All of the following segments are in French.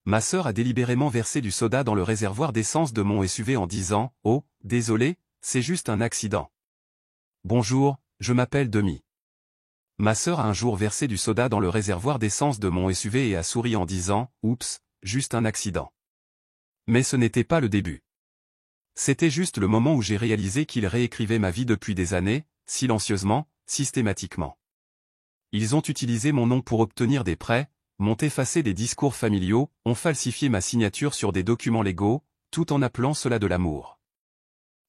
Ma sœur a délibérément versé du soda dans le réservoir d'essence de mon SUV en disant « Oh, désolé, c'est juste un accident. Bonjour, je m'appelle Demi. » Ma sœur a un jour versé du soda dans le réservoir d'essence de mon SUV et a souri en disant « Oups, juste un accident. » Mais ce n'était pas le début. C'était juste le moment où j'ai réalisé qu'ils réécrivaient ma vie depuis des années, silencieusement, systématiquement. Ils ont utilisé mon nom pour obtenir des prêts, m'ont effacé des discours familiaux, ont falsifié ma signature sur des documents légaux, tout en appelant cela de l'amour.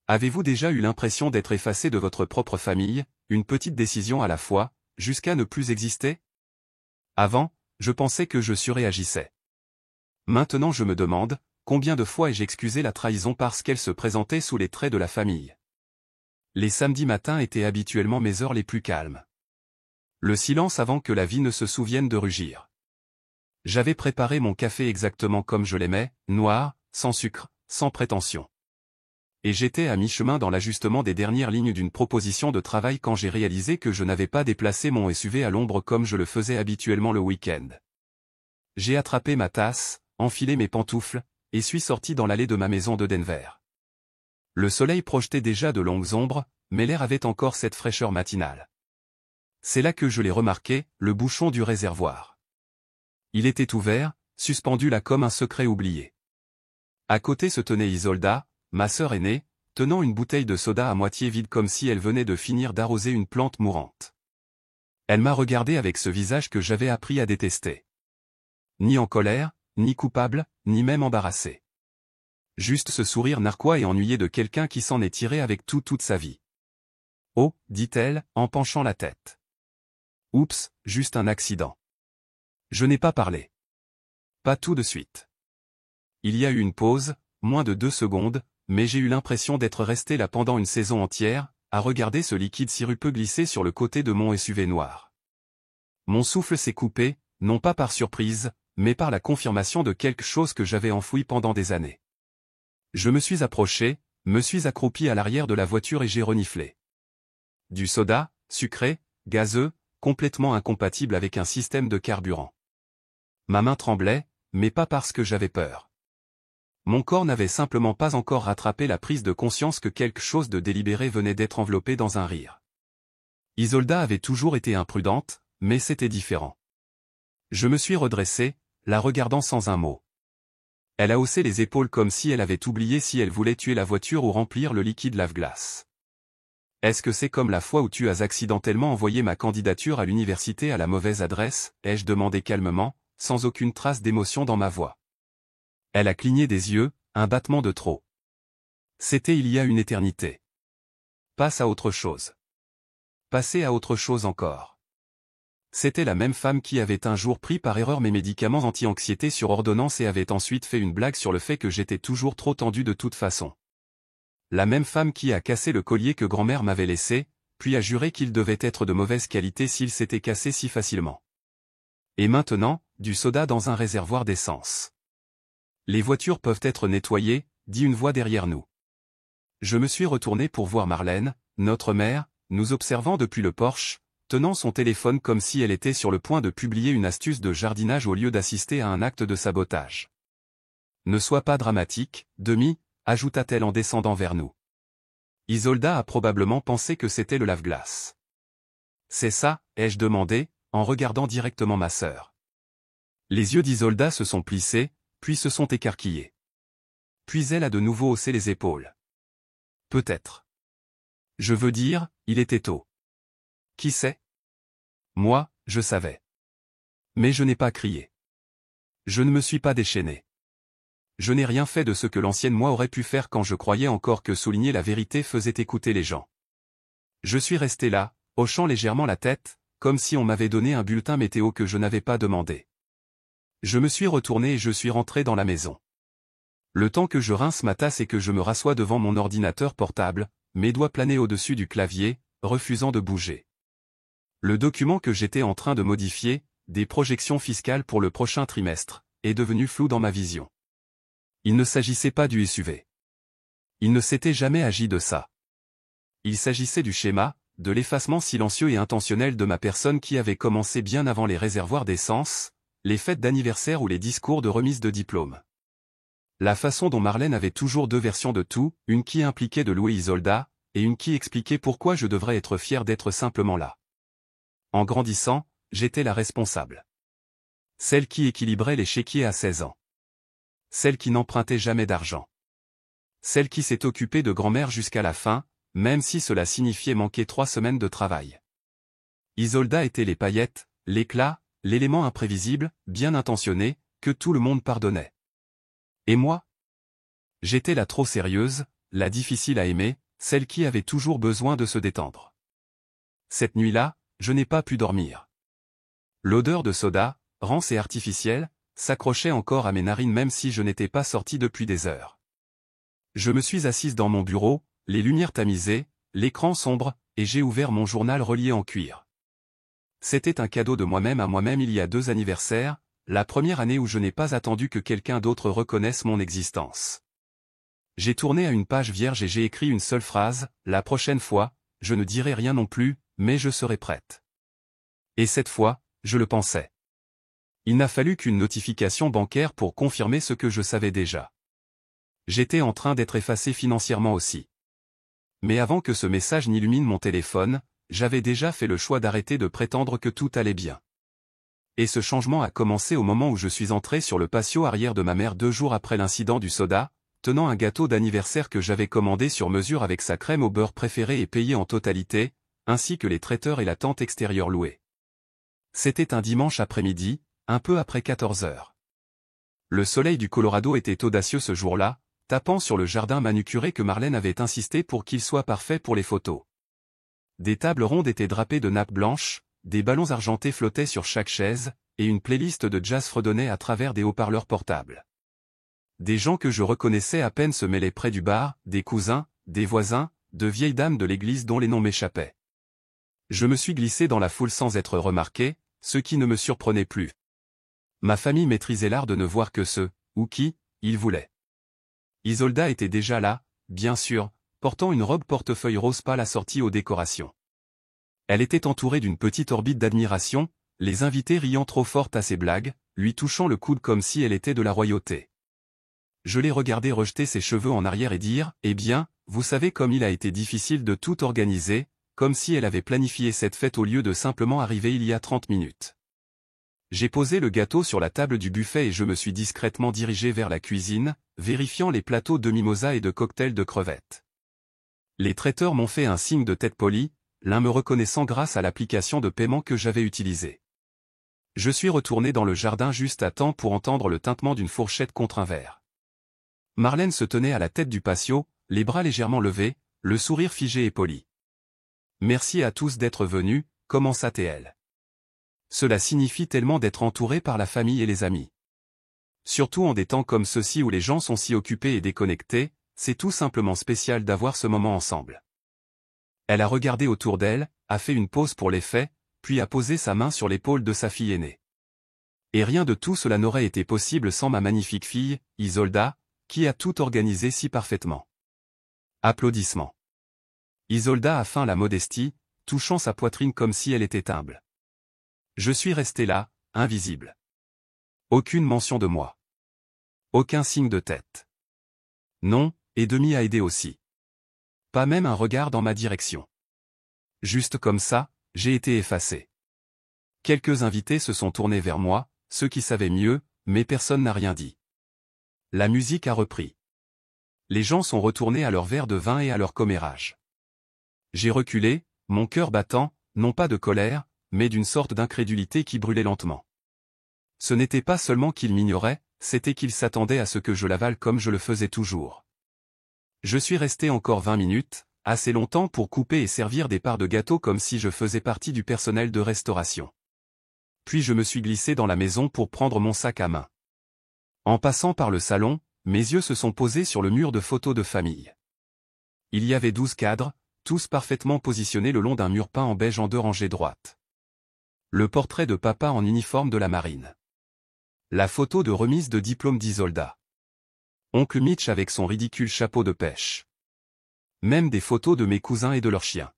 Avez-vous déjà eu l'impression d'être effacé de votre propre famille, une petite décision à la fois, jusqu'à ne plus exister? Avant, je pensais que je surréagissais. Maintenant je me demande, combien de fois ai-je excusé la trahison parce qu'elle se présentait sous les traits de la famille? Les samedis matins étaient habituellement mes heures les plus calmes. Le silence avant que la vie ne se souvienne de rugir. J'avais préparé mon café exactement comme je l'aimais, noir, sans sucre, sans prétention. Et j'étais à mi-chemin dans l'ajustement des dernières lignes d'une proposition de travail quand j'ai réalisé que je n'avais pas déplacé mon SUV à l'ombre comme je le faisais habituellement le week-end. J'ai attrapé ma tasse, enfilé mes pantoufles, et suis sorti dans l'allée de ma maison de Denver. Le soleil projetait déjà de longues ombres, mais l'air avait encore cette fraîcheur matinale. C'est là que je l'ai remarqué, le bouchon du réservoir. Il était ouvert, suspendu là comme un secret oublié. À côté se tenait Isolda, ma sœur aînée, tenant une bouteille de soda à moitié vide comme si elle venait de finir d'arroser une plante mourante. Elle m'a regardé avec ce visage que j'avais appris à détester. Ni en colère, ni coupable, ni même embarrassé. Juste ce sourire narquois et ennuyé de quelqu'un qui s'en est tiré avec toute sa vie. « Oh, dit-elle, en penchant la tête. Oups, juste un accident. » Je n'ai pas parlé. Pas tout de suite. Il y a eu une pause, moins de 2 secondes, mais j'ai eu l'impression d'être resté là pendant une saison entière, à regarder ce liquide sirupeux glisser sur le côté de mon SUV noir. Mon souffle s'est coupé, non pas par surprise, mais par la confirmation de quelque chose que j'avais enfoui pendant des années. Je me suis approché, me suis accroupi à l'arrière de la voiture et j'ai reniflé. Du soda, sucré, gazeux, complètement incompatible avec un système de carburant. Ma main tremblait, mais pas parce que j'avais peur. Mon corps n'avait simplement pas encore rattrapé la prise de conscience que quelque chose de délibéré venait d'être enveloppé dans un rire. Isolda avait toujours été imprudente, mais c'était différent. Je me suis redressé, la regardant sans un mot. Elle a haussé les épaules comme si elle avait oublié si elle voulait tuer la voiture ou remplir le liquide lave-glace. Est-ce que c'est comme la fois où tu as accidentellement envoyé ma candidature à l'université à la mauvaise adresse, ai-je demandé calmement, sans aucune trace d'émotion dans ma voix. Elle a cligné des yeux, un battement de trop. C'était il y a une éternité. Passe à autre chose. Passer à autre chose encore. C'était la même femme qui avait un jour pris par erreur mes médicaments anti-anxiété sur ordonnance et avait ensuite fait une blague sur le fait que j'étais toujours trop tendu de toute façon. La même femme qui a cassé le collier que grand-mère m'avait laissé, puis a juré qu'il devait être de mauvaise qualité s'il s'était cassé si facilement. Et maintenant, du soda dans un réservoir d'essence. Les voitures peuvent être nettoyées, dit une voix derrière nous. Je me suis retourné pour voir Marlène, notre mère, nous observant depuis le porche, tenant son téléphone comme si elle était sur le point de publier une astuce de jardinage au lieu d'assister à un acte de sabotage. Ne sois pas dramatique, Demi, ajouta-t-elle en descendant vers nous. Isolda a probablement pensé que c'était le lave-glace. C'est ça, ai-je demandé, en regardant directement ma sœur. Les yeux d'Isolda se sont plissés, puis se sont écarquillés. Puis elle a de nouveau haussé les épaules. Peut-être. Je veux dire, il était tôt. Qui sait? Moi, je savais. Mais je n'ai pas crié. Je ne me suis pas déchaîné. Je n'ai rien fait de ce que l'ancienne moi aurait pu faire quand je croyais encore que souligner la vérité faisait écouter les gens. Je suis resté là, hochant légèrement la tête, comme si on m'avait donné un bulletin météo que je n'avais pas demandé. Je me suis retourné et je suis rentré dans la maison. Le temps que je rince ma tasse et que je me rassois devant mon ordinateur portable, mes doigts planaient au-dessus du clavier, refusant de bouger. Le document que j'étais en train de modifier, des projections fiscales pour le prochain trimestre, est devenu flou dans ma vision. Il ne s'agissait pas du SUV. Il ne s'était jamais agi de ça. Il s'agissait du schéma, de l'effacement silencieux et intentionnel de ma personne qui avait commencé bien avant les réservoirs d'essence, les fêtes d'anniversaire ou les discours de remise de diplôme. La façon dont Marlène avait toujours deux versions de tout, une qui impliquait de louer Isolda, et une qui expliquait pourquoi je devrais être fier d'être simplement là. En grandissant, j'étais la responsable. Celle qui équilibrait les chéquiers à 16 ans. Celle qui n'empruntait jamais d'argent. Celle qui s'est occupée de grand-mère jusqu'à la fin, même si cela signifiait manquer 3 semaines de travail. Isolda était les paillettes, l'éclat, l'élément imprévisible, bien intentionné, que tout le monde pardonnait. Et moi? J'étais la trop sérieuse, la difficile à aimer, celle qui avait toujours besoin de se détendre. Cette nuit-là, je n'ai pas pu dormir. L'odeur de soda, rance et artificielle, s'accrochait encore à mes narines même si je n'étais pas sorti depuis des heures. Je me suis assise dans mon bureau, les lumières tamisées, l'écran sombre, et j'ai ouvert mon journal relié en cuir. C'était un cadeau de moi-même à moi-même il y a 2 anniversaires, la première année où je n'ai pas attendu que quelqu'un d'autre reconnaisse mon existence. J'ai tourné à une page vierge et j'ai écrit une seule phrase, la prochaine fois, je ne dirai rien non plus, mais je serai prête. Et cette fois, je le pensais. Il n'a fallu qu'une notification bancaire pour confirmer ce que je savais déjà. J'étais en train d'être effacé financièrement aussi. Mais avant que ce message n'illumine mon téléphone, j'avais déjà fait le choix d'arrêter de prétendre que tout allait bien. Et ce changement a commencé au moment où je suis entré sur le patio arrière de ma mère 2 jours après l'incident du soda, tenant un gâteau d'anniversaire que j'avais commandé sur mesure avec sa crème au beurre préférée et payé en totalité, ainsi que les traiteurs et la tente extérieure louée. C'était un dimanche après-midi, un peu après 14 heures. Le soleil du Colorado était audacieux ce jour-là, tapant sur le jardin manucuré que Marlène avait insisté pour qu'il soit parfait pour les photos. Des tables rondes étaient drapées de nappes blanches, des ballons argentés flottaient sur chaque chaise, et une playlist de jazz fredonnait à travers des haut-parleurs portables. Des gens que je reconnaissais à peine se mêlaient près du bar, des cousins, des voisins, de vieilles dames de l'église dont les noms m'échappaient. Je me suis glissé dans la foule sans être remarqué, ce qui ne me surprenait plus. Ma famille maîtrisait l'art de ne voir que ceux, ou qui, ils voulaient. Isolda était déjà là, bien sûr, portant une robe portefeuille rose pâle assortie aux décorations. Elle était entourée d'une petite orbite d'admiration, les invités riant trop fort à ses blagues, lui touchant le coude comme si elle était de la royauté. Je l'ai regardé rejeter ses cheveux en arrière et dire, « Eh bien, vous savez comme il a été difficile de tout organiser, comme si elle avait planifié cette fête au lieu de simplement arriver il y a 30 minutes. » J'ai posé le gâteau sur la table du buffet et je me suis discrètement dirigé vers la cuisine, vérifiant les plateaux de mimosa et de cocktails de crevettes. Les traiteurs m'ont fait un signe de tête polie, l'un me reconnaissant grâce à l'application de paiement que j'avais utilisée. Je suis retourné dans le jardin juste à temps pour entendre le tintement d'une fourchette contre un verre. Marlène se tenait à la tête du patio, les bras légèrement levés, le sourire figé et poli. « Merci à tous d'être venus », commença-t-elle. Cela signifie tellement d'être entouré par la famille et les amis. Surtout en des temps comme ceux-ci où les gens sont si occupés et déconnectés, c'est tout simplement spécial d'avoir ce moment ensemble. Elle a regardé autour d'elle, a fait une pause pour l'effet, puis a posé sa main sur l'épaule de sa fille aînée. Et rien de tout cela n'aurait été possible sans ma magnifique fille, Isolda, qui a tout organisé si parfaitement. Applaudissements. Isolda a feint la modestie, touchant sa poitrine comme si elle était humble. Je suis resté là, invisible. Aucune mention de moi. Aucun signe de tête. Non, et Demi a aidé aussi. Pas même un regard dans ma direction. Juste comme ça, j'ai été effacé. Quelques invités se sont tournés vers moi, ceux qui savaient mieux, mais personne n'a rien dit. La musique a repris. Les gens sont retournés à leur verre de vin et à leur commérage. J'ai reculé, mon cœur battant, non pas de colère, mais d'une sorte d'incrédulité qui brûlait lentement. Ce n'était pas seulement qu'il m'ignorait, c'était qu'il s'attendait à ce que je l'avale comme je le faisais toujours. Je suis resté encore 20 minutes, assez longtemps pour couper et servir des parts de gâteau comme si je faisais partie du personnel de restauration. Puis je me suis glissé dans la maison pour prendre mon sac à main. En passant par le salon, mes yeux se sont posés sur le mur de photos de famille. Il y avait 12 cadres, tous parfaitement positionnés le long d'un mur peint en beige en 2 rangées droites. Le portrait de papa en uniforme de la marine. La photo de remise de diplôme d'Isolda. Oncle Mitch avec son ridicule chapeau de pêche. Même des photos de mes cousins et de leurs chiens.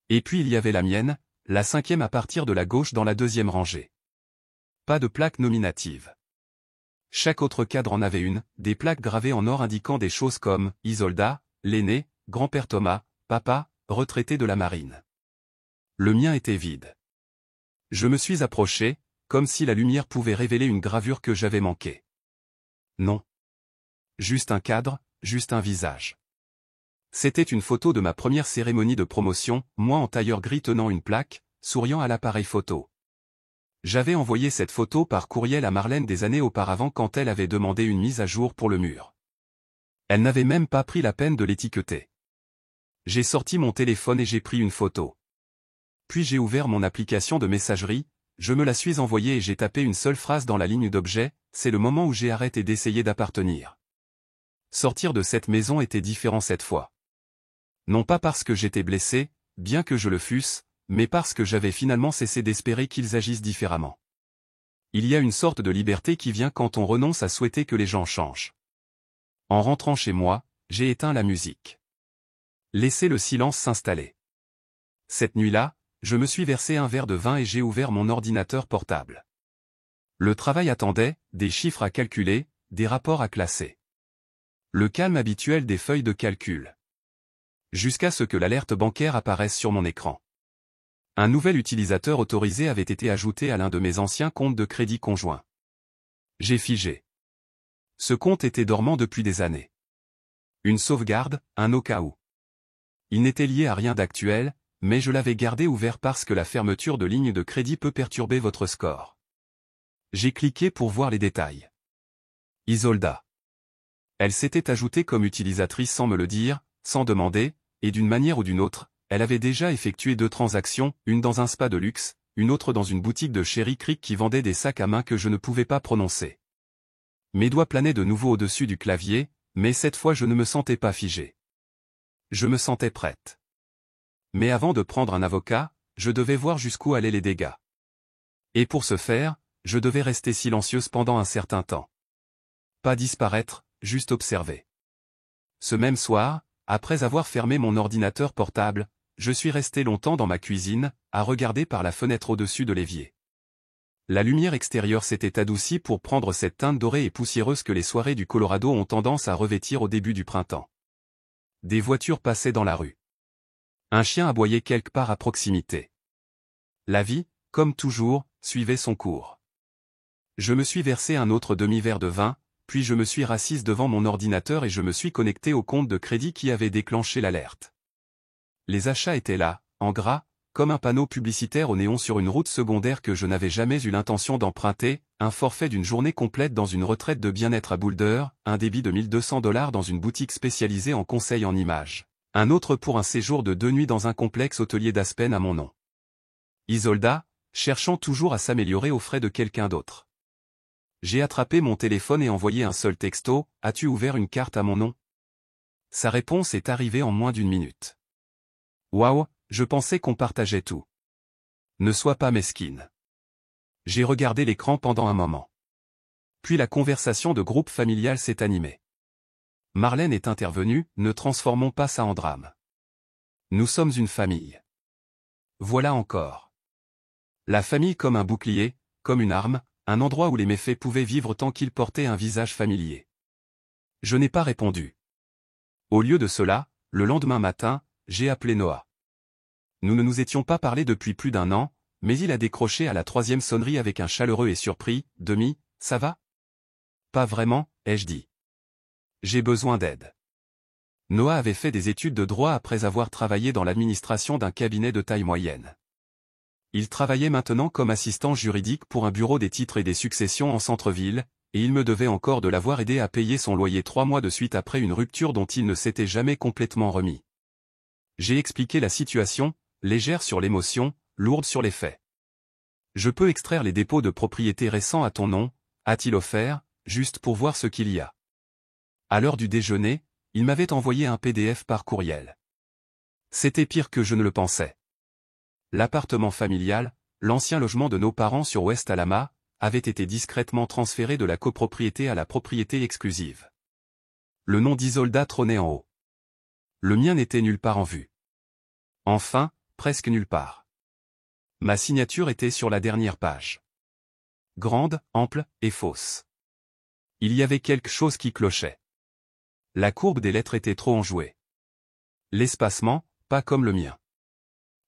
Et puis il y avait la mienne, la 5e à partir de la gauche dans la 2e rangée. Pas de plaque nominative. Chaque autre cadre en avait une, des plaques gravées en or indiquant des choses comme « Isolda »,« l'aîné »,« grand-père Thomas »,« papa »,« retraité de la marine ». Le mien était vide. Je me suis approché, comme si la lumière pouvait révéler une gravure que j'avais manquée. Non. Juste un cadre, juste un visage. C'était une photo de ma première cérémonie de promotion, moi en tailleur gris tenant une plaque, souriant à l'appareil photo. J'avais envoyé cette photo par courriel à Marlène des années auparavant quand elle avait demandé une mise à jour pour le mur. Elle n'avait même pas pris la peine de l'étiqueter. J'ai sorti mon téléphone et j'ai pris une photo. Puis j'ai ouvert mon application de messagerie, je me la suis envoyée et j'ai tapé une seule phrase dans la ligne d'objet, c'est le moment où j'ai arrêté d'essayer d'appartenir. Sortir de cette maison était différent cette fois. Non pas parce que j'étais blessé, bien que je le fusse, mais parce que j'avais finalement cessé d'espérer qu'ils agissent différemment. Il y a une sorte de liberté qui vient quand on renonce à souhaiter que les gens changent. En rentrant chez moi, j'ai éteint la musique. Laissé le silence s'installer. Cette nuit-là, je me suis versé un verre de vin et j'ai ouvert mon ordinateur portable. Le travail attendait, des chiffres à calculer, des rapports à classer. Le calme habituel des feuilles de calcul. Jusqu'à ce que l'alerte bancaire apparaisse sur mon écran. Un nouvel utilisateur autorisé avait été ajouté à l'un de mes anciens comptes de crédit conjoint. J'ai figé. Ce compte était dormant depuis des années. Une sauvegarde, un au cas où. Il n'était lié à rien d'actuel, mais je l'avais gardé ouvert parce que la fermeture de ligne de crédit peut perturber votre score. J'ai cliqué pour voir les détails. Isolda. Elle s'était ajoutée comme utilisatrice sans me le dire, sans demander, et d'une manière ou d'une autre, elle avait déjà effectué 2 transactions, une dans un spa de luxe, une autre dans une boutique de Cherry Creek qui vendait des sacs à main que je ne pouvais pas prononcer. Mes doigts planaient de nouveau au-dessus du clavier, mais cette fois je ne me sentais pas figé. Je me sentais prête. Mais avant de prendre un avocat, je devais voir jusqu'où allaient les dégâts. Et pour ce faire, je devais rester silencieuse pendant un certain temps. Pas disparaître, juste observer. Ce même soir, après avoir fermé mon ordinateur portable, je suis resté longtemps dans ma cuisine, à regarder par la fenêtre au-dessus de l'évier. La lumière extérieure s'était adoucie pour prendre cette teinte dorée et poussiéreuse que les soirées du Colorado ont tendance à revêtir au début du printemps. Des voitures passaient dans la rue. Un chien aboyait quelque part à proximité. La vie, comme toujours, suivait son cours. Je me suis versé un autre demi-verre de vin, puis je me suis rassise devant mon ordinateur et je me suis connecté au compte de crédit qui avait déclenché l'alerte. Les achats étaient là, en gras, comme un panneau publicitaire au néon sur une route secondaire que je n'avais jamais eu l'intention d'emprunter, un forfait d'une journée complète dans une retraite de bien-être à Boulder, un débit de $1 200 dans une boutique spécialisée en conseil en images, un autre pour un séjour de 2 nuits dans un complexe hôtelier d'Aspen à mon nom. Isolda, cherchant toujours à s'améliorer aux frais de quelqu'un d'autre. J'ai attrapé mon téléphone et envoyé un seul texto, « As-tu ouvert une carte à mon nom ?» Sa réponse est arrivée en moins d'1 minute. Waouh, je pensais qu'on partageait tout. Ne sois pas mesquine. J'ai regardé l'écran pendant un moment. Puis la conversation de groupe familial s'est animée. Marlène est intervenue, ne transformons pas ça en drame. Nous sommes une famille. Voilà encore. La famille comme un bouclier, comme une arme, un endroit où les méfaits pouvaient vivre tant qu'ils portaient un visage familier. Je n'ai pas répondu. Au lieu de cela, le lendemain matin, j'ai appelé Noah. Nous ne nous étions pas parlé depuis plus d'1 an, mais il a décroché à la 3e sonnerie avec un chaleureux et surpris, « Demi, ça va ?» Pas vraiment, ai-je dit. J'ai besoin d'aide. Noah avait fait des études de droit après avoir travaillé dans l'administration d'un cabinet de taille moyenne. Il travaillait maintenant comme assistant juridique pour un bureau des titres et des successions en centre-ville, et il me devait encore de l'avoir aidé à payer son loyer 3 mois de suite après une rupture dont il ne s'était jamais complètement remis. J'ai expliqué la situation, légère sur l'émotion, lourde sur les faits. Je peux extraire les dépôts de propriété récents à ton nom, a-t-il offert, juste pour voir ce qu'il y a. À l'heure du déjeuner, il m'avait envoyé un PDF par courriel. C'était pire que je ne le pensais. L'appartement familial, l'ancien logement de nos parents sur West Alama, avait été discrètement transféré de la copropriété à la propriété exclusive. Le nom d'Isolda trônait en haut. Le mien n'était nulle part en vue. Enfin, presque nulle part. Ma signature était sur la dernière page. grande, ample et fausse. Il y avait quelque chose qui clochait. La courbe des lettres était trop enjouée. L'espacement, pas comme le mien.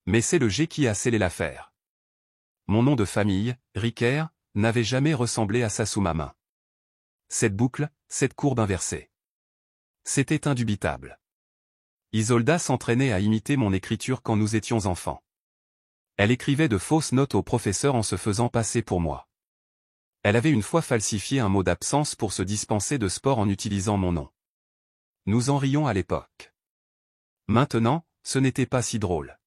Mais c'est le G qui a scellé l'affaire. Mon nom de famille, Ricker, n'avait jamais ressemblé à ça sous ma main. Cette boucle, cette courbe inversée. C'était indubitable. Isolda s'entraînait à imiter mon écriture quand nous étions enfants. Elle écrivait de fausses notes au professeur en se faisant passer pour moi. Elle avait une fois falsifié un mot d'absence pour se dispenser de sport en utilisant mon nom. Nous en rions à l'époque. Maintenant, ce n'était pas si drôle.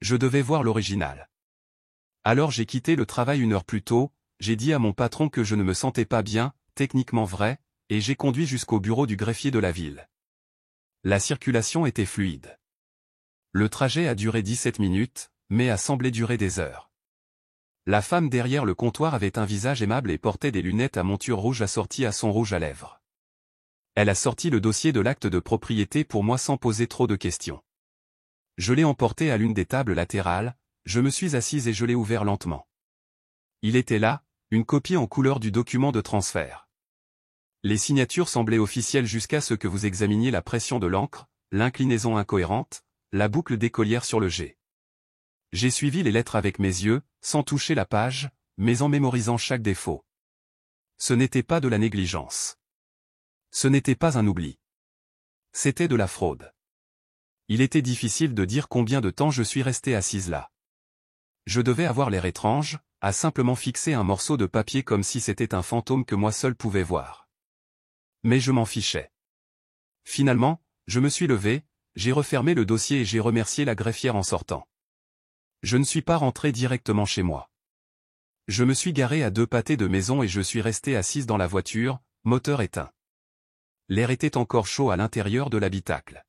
Je devais voir l'original. Alors j'ai quitté le travail 1 heure plus tôt, j'ai dit à mon patron que je ne me sentais pas bien, techniquement vrai, et j'ai conduit jusqu'au bureau du greffier de la ville. La circulation était fluide. Le trajet a duré 17 minutes, mais a semblé durer des heures. La femme derrière le comptoir avait un visage aimable et portait des lunettes à monture rouge assorties à son rouge à lèvres. Elle a sorti le dossier de l'acte de propriété pour moi sans poser trop de questions. Je l'ai emporté à l'une des tables latérales, je me suis assise et je l'ai ouvert lentement. Il était là, une copie en couleur du document de transfert. Les signatures semblaient officielles jusqu'à ce que vous examiniez la pression de l'encre, l'inclinaison incohérente, la boucle d'écolière sur le G. J'ai suivi les lettres avec mes yeux, sans toucher la page, mais en mémorisant chaque défaut. Ce n'était pas de la négligence. Ce n'était pas un oubli. C'était de la fraude. Il était difficile de dire combien de temps je suis resté assise là. Je devais avoir l'air étrange, à simplement fixer un morceau de papier comme si c'était un fantôme que moi seul pouvais voir. Mais je m'en fichais. Finalement, je me suis levé, j'ai refermé le dossier et j'ai remercié la greffière en sortant. Je ne suis pas rentré directement chez moi. Je me suis garé à 2 pâtés de maison et je suis resté assise dans la voiture, moteur éteint. L'air était encore chaud à l'intérieur de l'habitacle.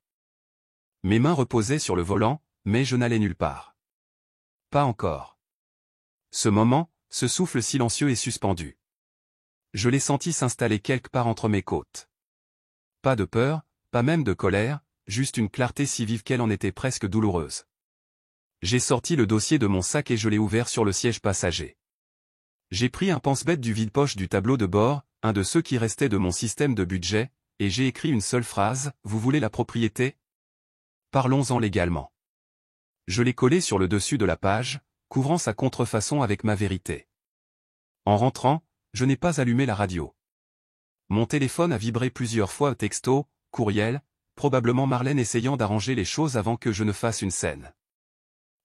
Mes mains reposaient sur le volant, mais je n'allais nulle part. Pas encore. Ce moment, ce souffle silencieux et suspendu. Je l'ai senti s'installer quelque part entre mes côtes. Pas de peur, pas même de colère, juste une clarté si vive qu'elle en était presque douloureuse. J'ai sorti le dossier de mon sac et je l'ai ouvert sur le siège passager. J'ai pris un pense-bête du vide-poche du tableau de bord, un de ceux qui restaient de mon système de budget, et j'ai écrit une seule phrase, « Vous voulez la propriété ? Parlons-en légalement. » Je l'ai collé sur le dessus de la page, couvrant sa contrefaçon avec ma vérité. En rentrant, je n'ai pas allumé la radio. Mon téléphone a vibré plusieurs fois, texto, courriel, probablement Marlène essayant d'arranger les choses avant que je ne fasse une scène.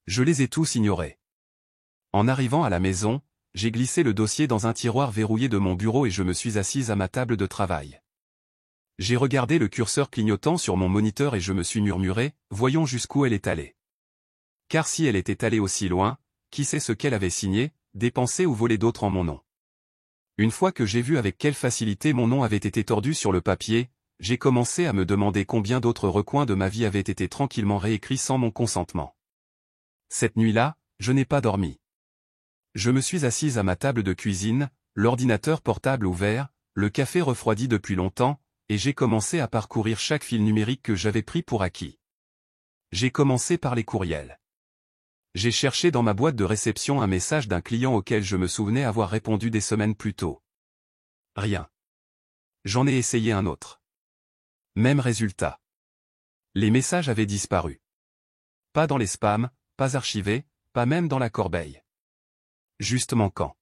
Je les ai tous ignorés. En arrivant à la maison, j'ai glissé le dossier dans un tiroir verrouillé de mon bureau et je me suis assise à ma table de travail. J'ai regardé le curseur clignotant sur mon moniteur et je me suis murmuré, voyons jusqu'où elle est allée. Car si elle était allée aussi loin, qui sait ce qu'elle avait signé, dépensé ou volé d'autres en mon nom. Une fois que j'ai vu avec quelle facilité mon nom avait été tordu sur le papier, j'ai commencé à me demander combien d'autres recoins de ma vie avaient été tranquillement réécrits sans mon consentement. Cette nuit-là, je n'ai pas dormi. Je me suis assise à ma table de cuisine, l'ordinateur portable ouvert, le café refroidi depuis longtemps, et j'ai commencé à parcourir chaque fil numérique que j'avais pris pour acquis. J'ai commencé par les courriels. J'ai cherché dans ma boîte de réception un message d'un client auquel je me souvenais avoir répondu des semaines plus tôt. Rien. J'en ai essayé un autre. Même résultat. Les messages avaient disparu. Pas dans les spams, pas archivés, pas même dans la corbeille. Juste manquant.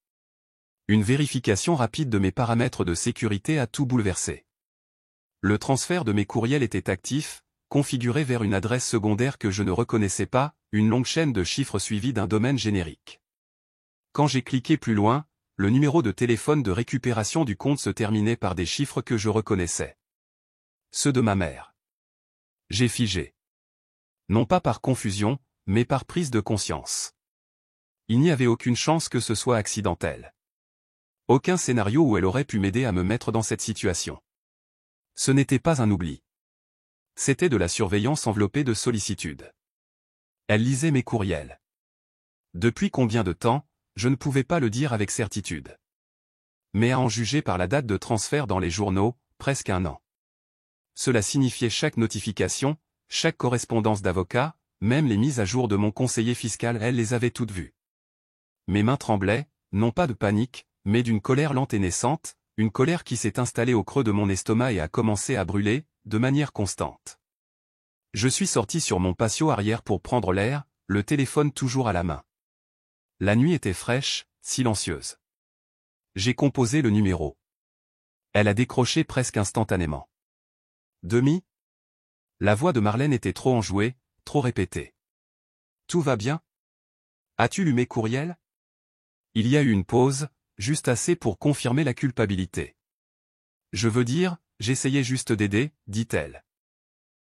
Une vérification rapide de mes paramètres de sécurité a tout bouleversé. Le transfert de mes courriels était actif, configuré vers une adresse secondaire que je ne reconnaissais pas, une longue chaîne de chiffres suivie d'un domaine générique. Quand j'ai cliqué plus loin, le numéro de téléphone de récupération du compte se terminait par des chiffres que je reconnaissais. Ceux de ma mère. J'ai figé. Non pas par confusion, mais par prise de conscience. Il n'y avait aucune chance que ce soit accidentel. Aucun scénario où elle aurait pu m'aider à me mettre dans cette situation. Ce n'était pas un oubli. C'était de la surveillance enveloppée de sollicitude. Elle lisait mes courriels. Depuis combien de temps, je ne pouvais pas le dire avec certitude. Mais à en juger par la date de transfert dans les journaux, presque 1 an. Cela signifiait chaque notification, chaque correspondance d'avocat, même les mises à jour de mon conseiller fiscal, elle les avait toutes vues. Mes mains tremblaient, non pas de panique, mais d'une colère lente et naissante, une colère qui s'est installée au creux de mon estomac et a commencé à brûler, de manière constante. Je suis sorti sur mon patio arrière pour prendre l'air, le téléphone toujours à la main. La nuit était fraîche, silencieuse. J'ai composé le numéro. Elle a décroché presque instantanément. Demi ? La voix de Marlène était trop enjouée, trop répétée. Tout va bien ? As-tu lu mes courriels ? Il y a eu une pause, juste assez pour confirmer la culpabilité. Je veux dire, j'essayais juste d'aider, dit-elle.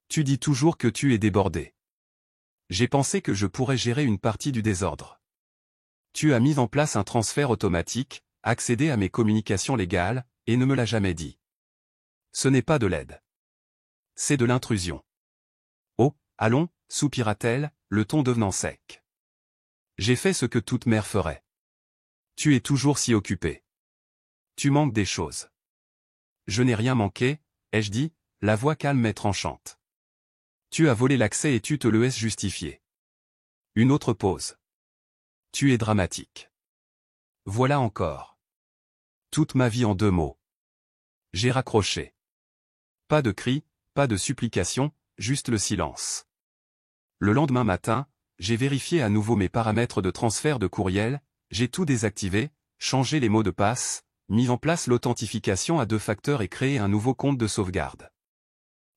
Tu dis toujours que tu es débordé. J'ai pensé que je pourrais gérer une partie du désordre. Tu as mis en place un transfert automatique, accédé à mes communications légales, et ne me l'as jamais dit. Ce n'est pas de l'aide. C'est de l'intrusion. Oh, allons, soupira-t-elle, le ton devenant sec. J'ai fait ce que toute mère ferait. Tu es toujours si occupé. Tu manques des choses. Je n'ai rien manqué, ai-je dit, la voix calme mais tranchante. Tu as volé l'accès et tu te le es justifié. Une autre pause. Tu es dramatique. Voilà encore. Toute ma vie en 2 mots. J'ai raccroché. Pas de cris, pas de supplications, juste le silence. Le lendemain matin, j'ai vérifié à nouveau mes paramètres de transfert de courriel, j'ai tout désactivé, changé les mots de passe, mis en place l'authentification à 2 facteurs et créé un nouveau compte de sauvegarde.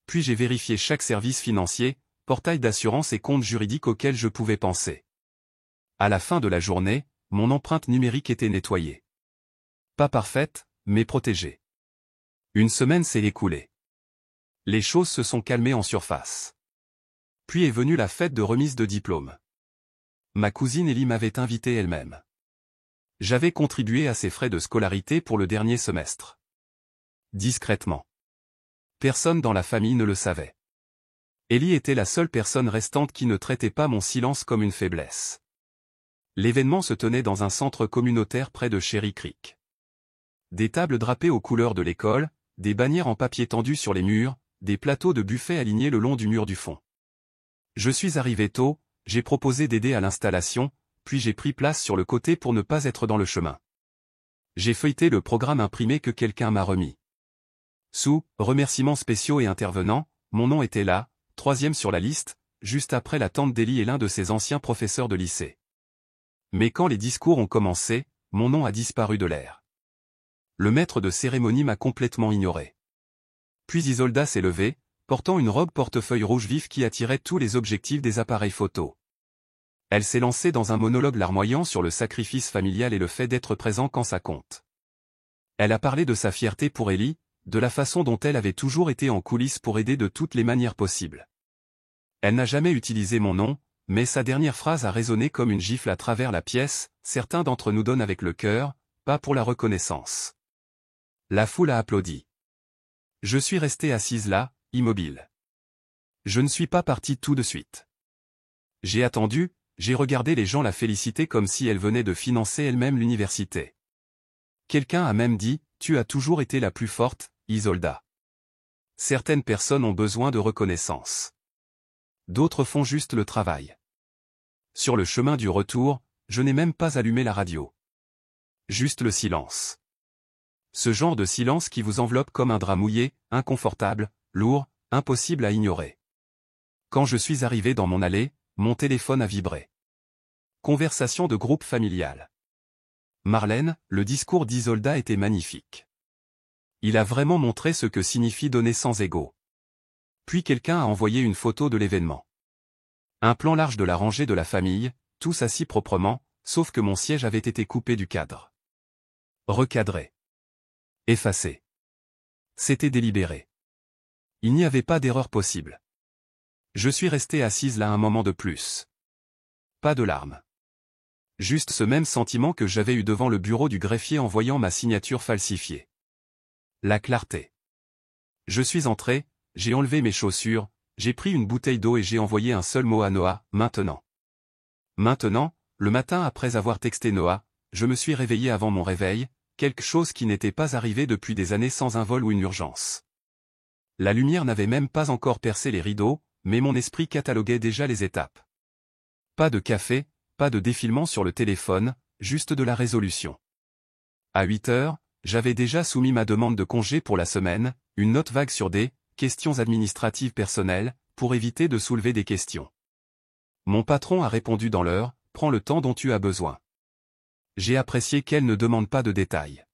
Puis j'ai vérifié chaque service financier, portail d'assurance et compte juridique auquel je pouvais penser. À la fin de la journée, mon empreinte numérique était nettoyée. Pas parfaite, mais protégée. Une semaine s'est écoulée. Les choses se sont calmées en surface. Puis est venue la fête de remise de diplôme. Ma cousine Ellie m'avait invité elle-même. J'avais contribué à ses frais de scolarité pour le dernier semestre. Discrètement. Personne dans la famille ne le savait. Ellie était la seule personne restante qui ne traitait pas mon silence comme une faiblesse. L'événement se tenait dans un centre communautaire près de Cherry Creek. Des tables drapées aux couleurs de l'école, des bannières en papier tendues sur les murs, des plateaux de buffet alignés le long du mur du fond. Je suis arrivé tôt, j'ai proposé d'aider à l'installation, puis j'ai pris place sur le côté pour ne pas être dans le chemin. J'ai feuilleté le programme imprimé que quelqu'un m'a remis. Sous « Remerciements spéciaux et intervenants », mon nom était là, 3e sur la liste, juste après la tante d'Ellie et l'un de ses anciens professeurs de lycée. Mais quand les discours ont commencé, mon nom a disparu de l'air. Le maître de cérémonie m'a complètement ignoré. Puis Isolda s'est levée, portant une robe portefeuille rouge vif qui attirait tous les objectifs des appareils photo. Elle s'est lancée dans un monologue larmoyant sur le sacrifice familial et le fait d'être présent quand ça compte. Elle a parlé de sa fierté pour Ellie, de la façon dont elle avait toujours été en coulisses pour aider de toutes les manières possibles. Elle n'a jamais utilisé mon nom, mais sa dernière phrase a résonné comme une gifle à travers la pièce, certains d'entre nous donnent avec le cœur, pas pour la reconnaissance. La foule a applaudi. Je suis resté assise là, immobile. Je ne suis pas parti tout de suite. J'ai attendu, j'ai regardé les gens la féliciter comme si elle venait de financer elle-même l'université. Quelqu'un a même dit, tu as toujours été la plus forte, Isolda. Certaines personnes ont besoin de reconnaissance. D'autres font juste le travail. Sur le chemin du retour, je n'ai même pas allumé la radio. Juste le silence. Ce genre de silence qui vous enveloppe comme un drap mouillé, inconfortable, lourd, impossible à ignorer. Quand je suis arrivé dans mon allée, mon téléphone a vibré. Conversation de groupe familial. Marlène, le discours d'Isolda était magnifique. Il a vraiment montré ce que signifie donner sans ego. Puis quelqu'un a envoyé une photo de l'événement. Un plan large de la rangée de la famille, tous assis proprement, sauf que mon siège avait été coupé du cadre. Recadré. Effacé. C'était délibéré. Il n'y avait pas d'erreur possible. Je suis resté assise là un moment de plus. Pas de larmes. Juste ce même sentiment que j'avais eu devant le bureau du greffier en voyant ma signature falsifiée. La clarté. Je suis entré, j'ai enlevé mes chaussures, j'ai pris une bouteille d'eau et j'ai envoyé un seul mot à Noah, maintenant. Maintenant, le matin après avoir texté Noah, je me suis réveillé avant mon réveil, quelque chose qui n'était pas arrivé depuis des années sans un vol ou une urgence. La lumière n'avait même pas encore percé les rideaux, mais mon esprit cataloguait déjà les étapes. Pas de café, pas de défilement sur le téléphone, juste de la résolution. À 8 heures, j'avais déjà soumis ma demande de congé pour la semaine, une note vague sur des questions administratives personnelles, pour éviter de soulever des questions. Mon patron a répondu dans l'heure, prends le temps dont tu as besoin. J'ai apprécié qu'elle ne demande pas de détails.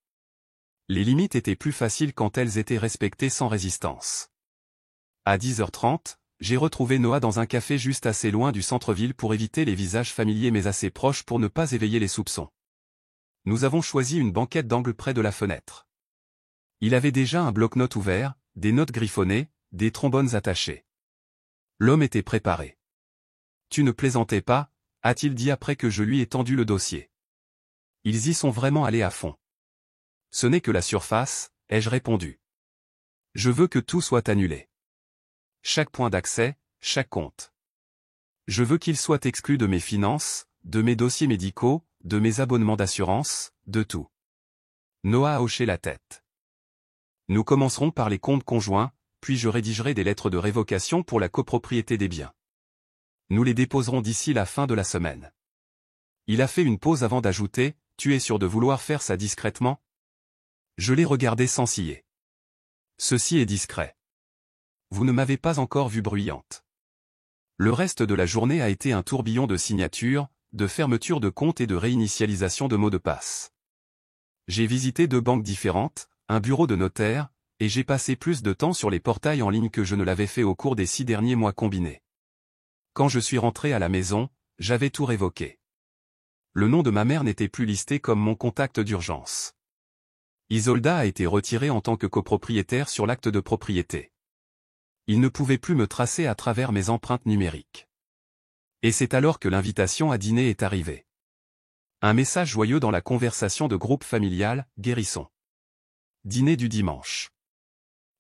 Les limites étaient plus faciles quand elles étaient respectées sans résistance. À 10h30, j'ai retrouvé Noah dans un café juste assez loin du centre-ville pour éviter les visages familiers mais assez proches pour ne pas éveiller les soupçons. Nous avons choisi une banquette d'angle près de la fenêtre. Il avait déjà un bloc-notes ouvert, des notes griffonnées, des trombones attachés. L'homme était préparé. « Tu ne plaisantais pas ?» a-t-il dit après que je lui ai tendu le dossier. Ils y sont vraiment allés à fond. Ce n'est que la surface, ai-je répondu. Je veux que tout soit annulé. Chaque point d'accès, chaque compte. Je veux qu'il soit exclu de mes finances, de mes dossiers médicaux, de mes abonnements d'assurance, de tout. Noah a hoché la tête. Nous commencerons par les comptes conjoints, puis je rédigerai des lettres de révocation pour la copropriété des biens. Nous les déposerons d'ici la fin de la semaine. Il a fait une pause avant d'ajouter, tu es sûr de vouloir faire ça discrètement? Je l'ai regardé sans ciller. Ceci est discret. Vous ne m'avez pas encore vue bruyante. Le reste de la journée a été un tourbillon de signatures, de fermeture de comptes et de réinitialisation de mots de passe. J'ai visité 2 banques différentes, un bureau de notaire, et j'ai passé plus de temps sur les portails en ligne que je ne l'avais fait au cours des 6 derniers mois combinés. Quand je suis rentré à la maison, j'avais tout révoqué. Le nom de ma mère n'était plus listé comme mon contact d'urgence. Isolda a été retirée en tant que copropriétaire sur l'acte de propriété. Il ne pouvait plus me tracer à travers mes empreintes numériques. Et c'est alors que l'invitation à dîner est arrivée. Un message joyeux dans la conversation de groupe familial, guérison. Dîner du dimanche.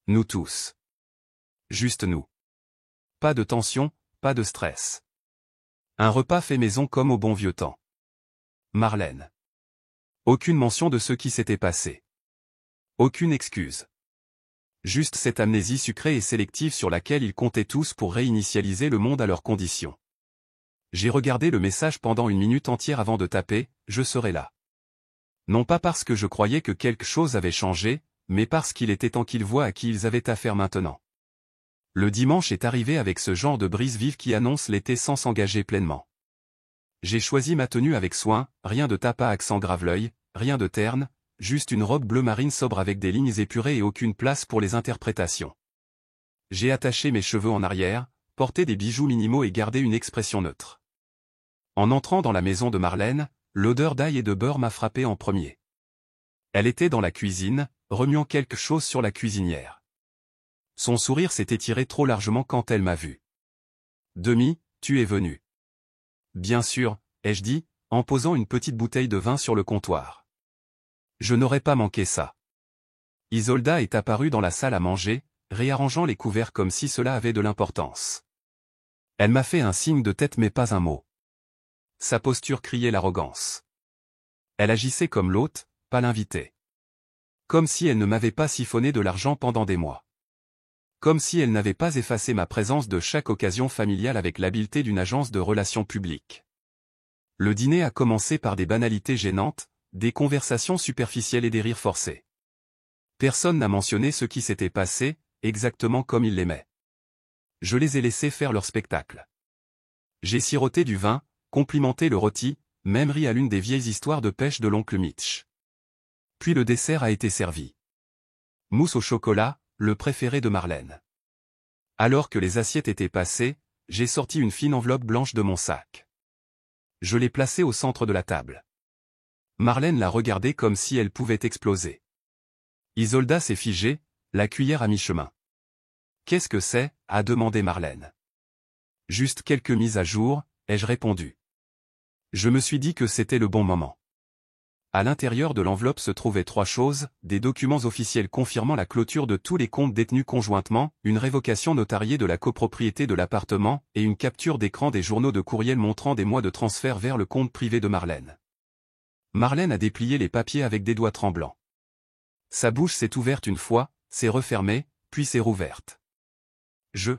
Nous tous. Juste nous. Pas de tension, pas de stress. Un repas fait maison comme au bon vieux temps. Marlène. Aucune mention de ce qui s'était passé. Aucune excuse. Juste cette amnésie sucrée et sélective sur laquelle ils comptaient tous pour réinitialiser le monde à leurs conditions. J'ai regardé le message pendant 1 minute entière avant de taper « Je serai là ». Non pas parce que je croyais que quelque chose avait changé, mais parce qu'il était temps qu'ils voient à qui ils avaient affaire maintenant. Le dimanche est arrivé avec ce genre de brise vive qui annonce l'été sans s'engager pleinement. J'ai choisi ma tenue avec soin, rien de tape à accent grave-l'œil, rien de terne, juste une robe bleu marine sobre avec des lignes épurées et aucune place pour les interprétations. J'ai attaché mes cheveux en arrière, porté des bijoux minimaux et gardé une expression neutre. En entrant dans la maison de Marlène, l'odeur d'ail et de beurre m'a frappé en premier. Elle était dans la cuisine, remuant quelque chose sur la cuisinière. Son sourire s'est étiré trop largement quand elle m'a vu. « Demi, tu es venu. » « Bien sûr, ai-je dit, en posant une petite bouteille de vin sur le comptoir. Je n'aurais pas manqué ça. Isolda est apparue dans la salle à manger, réarrangeant les couverts comme si cela avait de l'importance. Elle m'a fait un signe de tête mais pas un mot. Sa posture criait l'arrogance. Elle agissait comme l'hôte, pas l'invité. Comme si elle ne m'avait pas siphonné de l'argent pendant des mois. Comme si elle n'avait pas effacé ma présence de chaque occasion familiale avec l'habileté d'une agence de relations publiques. Le dîner a commencé par des banalités gênantes, des conversations superficielles et des rires forcés. Personne n'a mentionné ce qui s'était passé, exactement comme ils l'aimaient. Je les ai laissés faire leur spectacle. J'ai siroté du vin, complimenté le rôti, même ri à l'une des vieilles histoires de pêche de l'oncle Mitch. Puis le dessert a été servi. Mousse au chocolat, le préféré de Marlène. Alors que les assiettes étaient passées, j'ai sorti une fine enveloppe blanche de mon sac. Je l'ai placée au centre de la table. Marlène l'a regardée comme si elle pouvait exploser. Isolda s'est figée, la cuillère à mi-chemin. « Qu'est-ce que c'est ?» a demandé Marlène. « Juste quelques mises à jour », ai-je répondu. Je me suis dit que c'était le bon moment. À l'intérieur de l'enveloppe se trouvaient 3 choses, des documents officiels confirmant la clôture de tous les comptes détenus conjointement, une révocation notariée de la copropriété de l'appartement, et une capture d'écran des journaux de courriel montrant des mois de transfert vers le compte privé de Marlène. Marlène a déplié les papiers avec des doigts tremblants. Sa bouche s'est ouverte une fois, s'est refermée, puis s'est rouverte. Je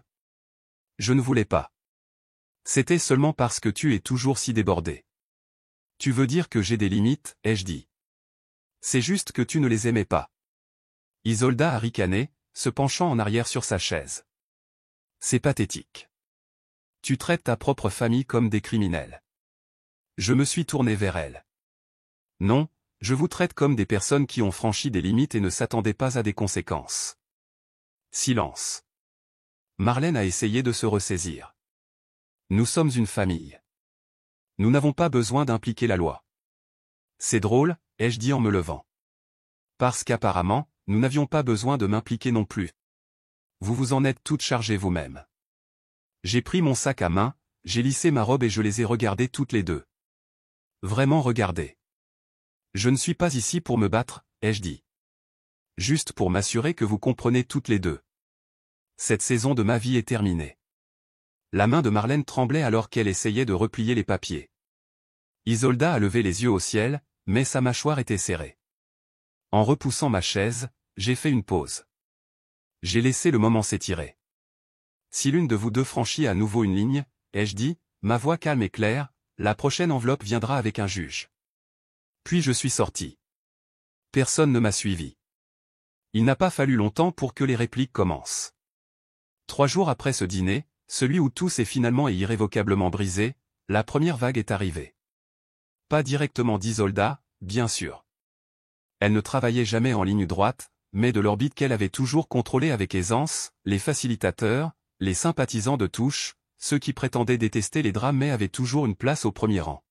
ne voulais pas. C'était seulement parce que tu es toujours si débordé. Tu veux dire que j'ai des limites, ai-je dit. C'est juste que tu ne les aimais pas. Isolda a ricané, se penchant en arrière sur sa chaise. C'est pathétique. Tu traites ta propre famille comme des criminels. Je me suis tourné vers elle. Non, je vous traite comme des personnes qui ont franchi des limites et ne s'attendaient pas à des conséquences. Silence. Marlène a essayé de se ressaisir. Nous sommes une famille. Nous n'avons pas besoin d'impliquer la loi. C'est drôle, ai-je dit en me levant. Parce qu'apparemment, nous n'avions pas besoin de m'impliquer non plus. Vous vous en êtes toutes chargées vous-même. J'ai pris mon sac à main, j'ai lissé ma robe et je les ai regardées toutes les deux. Vraiment regardées. Je ne suis pas ici pour me battre, ai-je dit. Juste pour m'assurer que vous comprenez toutes les deux. Cette saison de ma vie est terminée. La main de Marlène tremblait alors qu'elle essayait de replier les papiers. Isolda a levé les yeux au ciel, mais sa mâchoire était serrée. En repoussant ma chaise, j'ai fait une pause. J'ai laissé le moment s'étirer. Si l'une de vous deux franchit à nouveau une ligne, ai-je dit, ma voix calme et claire, la prochaine enveloppe viendra avec un juge. Puis je suis sorti. Personne ne m'a suivi. Il n'a pas fallu longtemps pour que les répliques commencent. 3 jours après ce dîner, celui où tout s'est finalement et irrévocablement brisé, la première vague est arrivée. Pas directement d'Isolda, bien sûr. Elle ne travaillait jamais en ligne droite, mais de l'orbite qu'elle avait toujours contrôlée avec aisance, les facilitateurs, les sympathisants de touche, ceux qui prétendaient détester les drames mais avaient toujours une place au premier rang.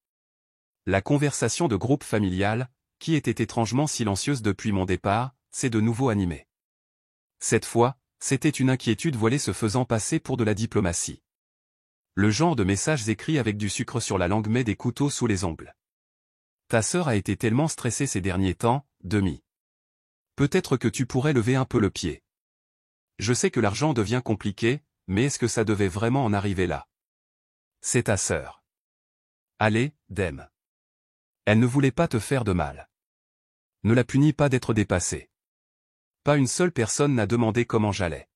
La conversation de groupe familial, qui était étrangement silencieuse depuis mon départ, s'est de nouveau animée. Cette fois, c'était une inquiétude voilée se faisant passer pour de la diplomatie. Le genre de messages écrits avec du sucre sur la langue met des couteaux sous les ongles. Ta sœur a été tellement stressée ces derniers temps, Demi. Peut-être que tu pourrais lever un peu le pied. Je sais que l'argent devient compliqué, mais est-ce que ça devait vraiment en arriver là? C'est ta sœur. Allez, Dem. Elle ne voulait pas te faire de mal. Ne la punis pas d'être dépassée. Pas une seule personne n'a demandé comment j'allais.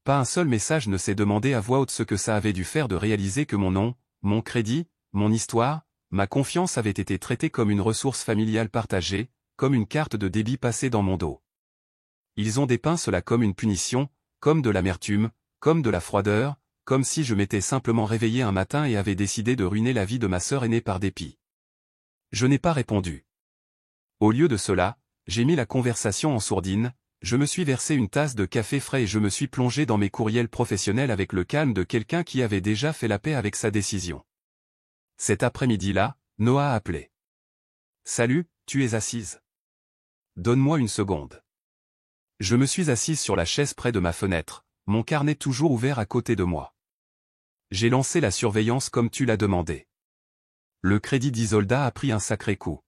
Pas un seul message ne s'est demandé à voix haute ce que ça avait dû faire de réaliser que mon nom, mon crédit, mon histoire, ma confiance avaient été traités comme une ressource familiale partagée, comme une carte de débit passée dans mon dos. Ils ont dépeint cela comme une punition, comme de l'amertume, comme de la froideur, comme si je m'étais simplement réveillé un matin et avais décidé de ruiner la vie de ma sœur aînée par dépit. Je n'ai pas répondu. Au lieu de cela, j'ai mis la conversation en sourdine, je me suis versé une tasse de café frais et je me suis plongé dans mes courriels professionnels avec le calme de quelqu'un qui avait déjà fait la paix avec sa décision. Cet après-midi-là, Noah a appelé. Salut, tu es assise? Donne-moi une seconde. Je me suis assise sur la chaise près de ma fenêtre, mon carnet toujours ouvert à côté de moi. J'ai lancé la surveillance comme tu l'as demandé. Le crédit d'Isolda a pris un sacré coup.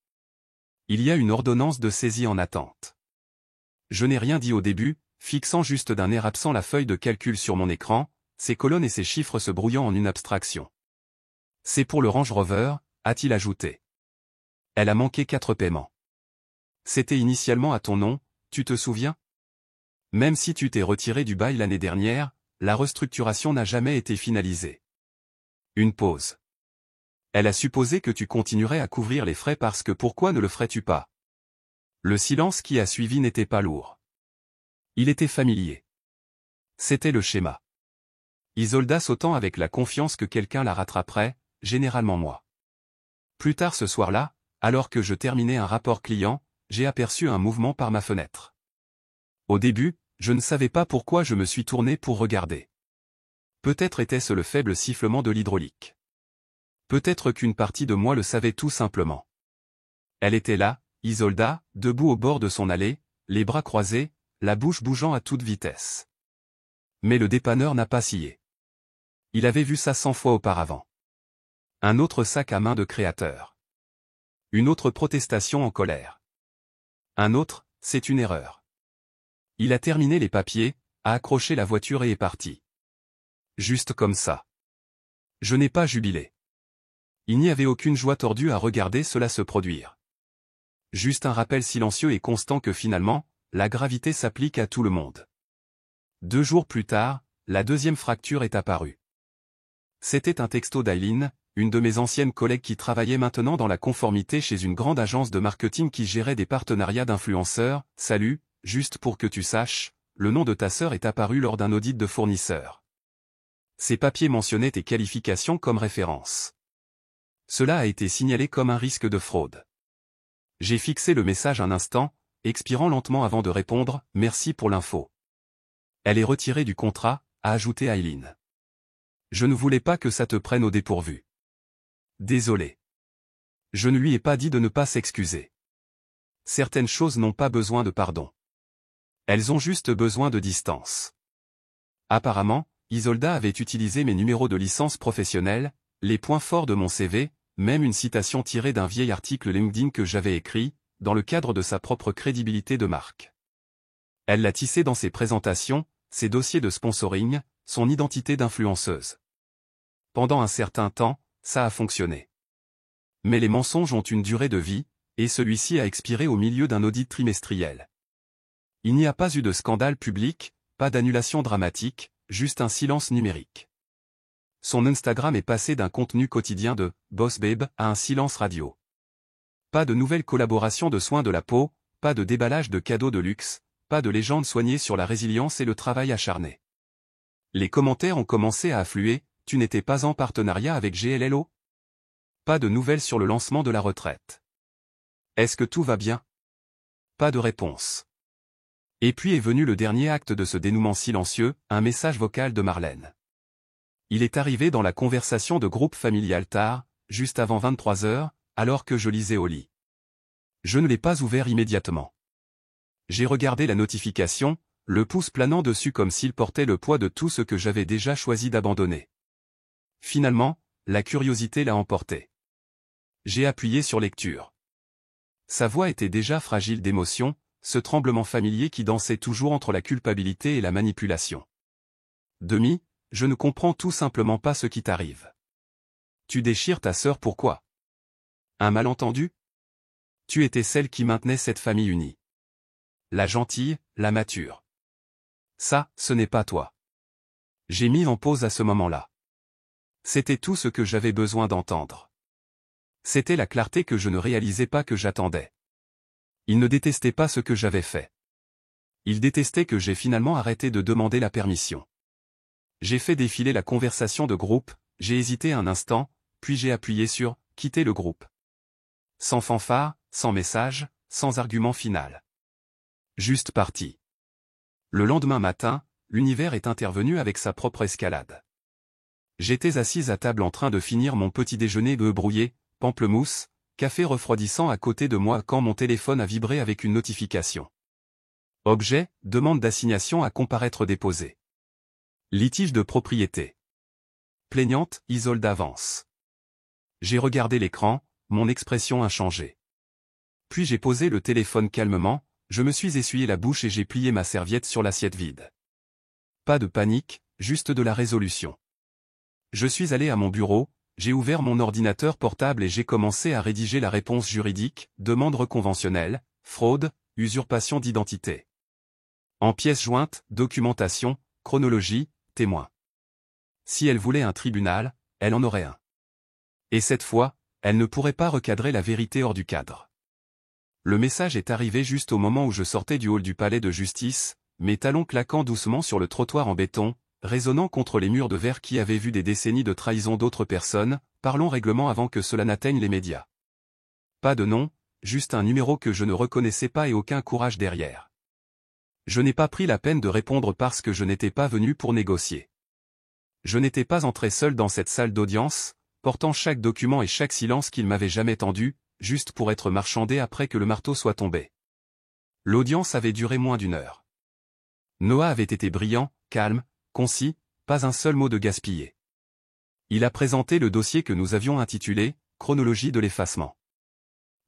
Il y a une ordonnance de saisie en attente. Je n'ai rien dit au début, fixant juste d'un air absent la feuille de calcul sur mon écran, ses colonnes et ses chiffres se brouillant en une abstraction. C'est pour le Range Rover, a-t-il ajouté. Elle a manqué 4 paiements. C'était initialement à ton nom, tu te souviens? Même si tu t'es retiré du bail l'année dernière, la restructuration n'a jamais été finalisée. Une pause. Elle a supposé que tu continuerais à couvrir les frais parce que pourquoi ne le ferais-tu pas? Le silence qui a suivi n'était pas lourd. Il était familier. C'était le schéma. Isolda sautant avec la confiance que quelqu'un la rattraperait, généralement moi. Plus tard ce soir-là, alors que je terminais un rapport client, j'ai aperçu un mouvement par ma fenêtre. Au début, je ne savais pas pourquoi je me suis tourné pour regarder. Peut-être était-ce le faible sifflement de l'hydraulique. Peut-être qu'une partie de moi le savait tout simplement. Elle était là, Isolda, debout au bord de son allée, les bras croisés, la bouche bougeant à toute vitesse. Mais le dépanneur n'a pas scié. Il avait vu ça 100 fois auparavant. Un autre sac à main de créateur. Une autre protestation en colère. Un autre, c'est une erreur. Il a terminé les papiers, a accroché la voiture et est parti. Juste comme ça. Je n'ai pas jubilé. Il n'y avait aucune joie tordue à regarder cela se produire. Juste un rappel silencieux et constant que finalement, la gravité s'applique à tout le monde. 2 jours plus tard, la deuxième fracture est apparue. C'était un texto d'Aileen, une de mes anciennes collègues qui travaillait maintenant dans la conformité chez une grande agence de marketing qui gérait des partenariats d'influenceurs. Salut, juste pour que tu saches, le nom de ta sœur est apparu lors d'un audit de fournisseur. Ces papiers mentionnaient tes qualifications comme référence. Cela a été signalé comme un risque de fraude. J'ai fixé le message un instant, expirant lentement avant de répondre « Merci pour l'info ». Elle est retirée du contrat, a ajouté Aileen. Je ne voulais pas que ça te prenne au dépourvu. Désolé. Je ne lui ai pas dit de ne pas s'excuser. Certaines choses n'ont pas besoin de pardon. Elles ont juste besoin de distance. Apparemment, Isolda avait utilisé mes numéros de licence professionnelle, les points forts de mon CV, même une citation tirée d'un vieil article LinkedIn que j'avais écrit, dans le cadre de sa propre crédibilité de marque. Elle l'a tissé dans ses présentations, ses dossiers de sponsoring, son identité d'influenceuse. Pendant un certain temps, ça a fonctionné. Mais les mensonges ont une durée de vie, et celui-ci a expiré au milieu d'un audit trimestriel. Il n'y a pas eu de scandale public, pas d'annulation dramatique, juste un silence numérique. Son Instagram est passé d'un contenu quotidien de « Boss Babe » à un silence radio. Pas de nouvelles collaborations de soins de la peau, pas de déballage de cadeaux de luxe, pas de légende soignée sur la résilience et le travail acharné. Les commentaires ont commencé à affluer. Tu n'étais pas en partenariat avec GLLO? Pas de nouvelles sur le lancement de la retraite. Est-ce que tout va bien? Pas de réponse. Et puis est venu le dernier acte de ce dénouement silencieux, un message vocal de Marlène. Il est arrivé dans la conversation de groupe familial tard, juste avant 23 heures, alors que je lisais au lit. Je ne l'ai pas ouvert immédiatement. J'ai regardé la notification, le pouce planant dessus comme s'il portait le poids de tout ce que j'avais déjà choisi d'abandonner. Finalement, la curiosité l'a emporté. J'ai appuyé sur lecture. Sa voix était déjà fragile d'émotion, ce tremblement familier qui dansait toujours entre la culpabilité et la manipulation. Demi, je ne comprends tout simplement pas ce qui t'arrive. Tu déchires ta sœur pourquoi? Un malentendu? Tu étais celle qui maintenait cette famille unie. La gentille, la mature. Ça, ce n'est pas toi. J'ai mis en pause à ce moment-là. C'était tout ce que j'avais besoin d'entendre. C'était la clarté que je ne réalisais pas que j'attendais. Il ne détestait pas ce que j'avais fait. Il détestait que j'ai finalement arrêté de demander la permission. J'ai fait défiler la conversation de groupe, j'ai hésité un instant, puis j'ai appuyé sur « Quitter le groupe ». Sans fanfare, sans message, sans argument final. Juste parti. Le lendemain matin, l'univers est intervenu avec sa propre escalade. J'étais assise à table en train de finir mon petit déjeuner de brouillé, pamplemousse, café refroidissant à côté de moi quand mon téléphone a vibré avec une notification. Objet, demande d'assignation à comparaître déposée. Litige de propriété. Plaignante, Isolda Vance. J'ai regardé l'écran, mon expression a changé. Puis j'ai posé le téléphone calmement, je me suis essuyé la bouche et j'ai plié ma serviette sur l'assiette vide. Pas de panique, juste de la résolution. Je suis allé à mon bureau, j'ai ouvert mon ordinateur portable et j'ai commencé à rédiger la réponse juridique, demande conventionnelle, fraude, usurpation d'identité. En pièces jointes, documentation, chronologie, témoin. Si elle voulait un tribunal, elle en aurait un. Et cette fois, elle ne pourrait pas recadrer la vérité hors du cadre. Le message est arrivé juste au moment où je sortais du hall du palais de justice, mes talons claquant doucement sur le trottoir en béton, résonnant contre les murs de verre qui avaient vu des décennies de trahison d'autres personnes, parlons règlement avant que cela n'atteigne les médias. Pas de nom, juste un numéro que je ne reconnaissais pas et aucun courage derrière. Je n'ai pas pris la peine de répondre parce que je n'étais pas venu pour négocier. Je n'étais pas entré seul dans cette salle d'audience, portant chaque document et chaque silence qu'il m'avait jamais tendu, juste pour être marchandé après que le marteau soit tombé. L'audience avait duré moins d'1 heure. Noah avait été brillant, calme, concis, pas un seul mot de gaspillé. Il a présenté le dossier que nous avions intitulé « Chronologie de l'effacement ».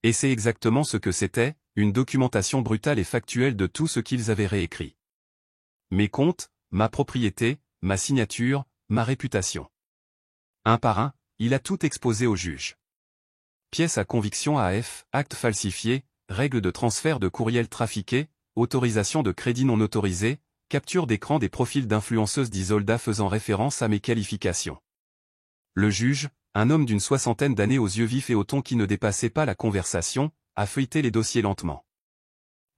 Et c'est exactement ce que c'était, une documentation brutale et factuelle de tout ce qu'ils avaient réécrit. Mes comptes, ma propriété, ma signature, ma réputation. Un par un, il a tout exposé au juge. Pièce à conviction AF, acte falsifié, règles de transfert de courriel trafiqué, autorisation de crédit non autorisé, capture d'écran des profils d'influenceuses d'Isolda faisant référence à mes qualifications. Le juge, Un homme d'une soixantaine d'années aux yeux vifs et au ton qui ne dépassait pas la conversation, a feuilleté les dossiers lentement.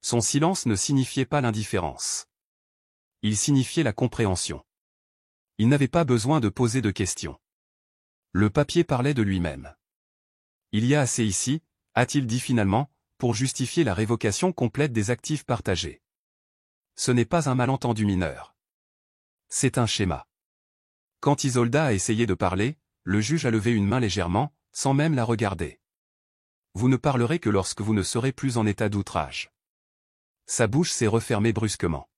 Son silence ne signifiait pas l'indifférence. Il signifiait la compréhension. Il n'avait pas besoin de poser de questions. Le papier parlait de lui-même. Il y a assez ici, a-t-il dit finalement, pour justifier la révocation complète des actifs partagés. Ce n'est pas un malentendu mineur. C'est un schéma. Quand Isolda a essayé de parler, le juge a levé une main légèrement, sans même la regarder. Vous ne parlerez que lorsque vous ne serez plus en état d'outrage. Sa bouche s'est refermée brusquement.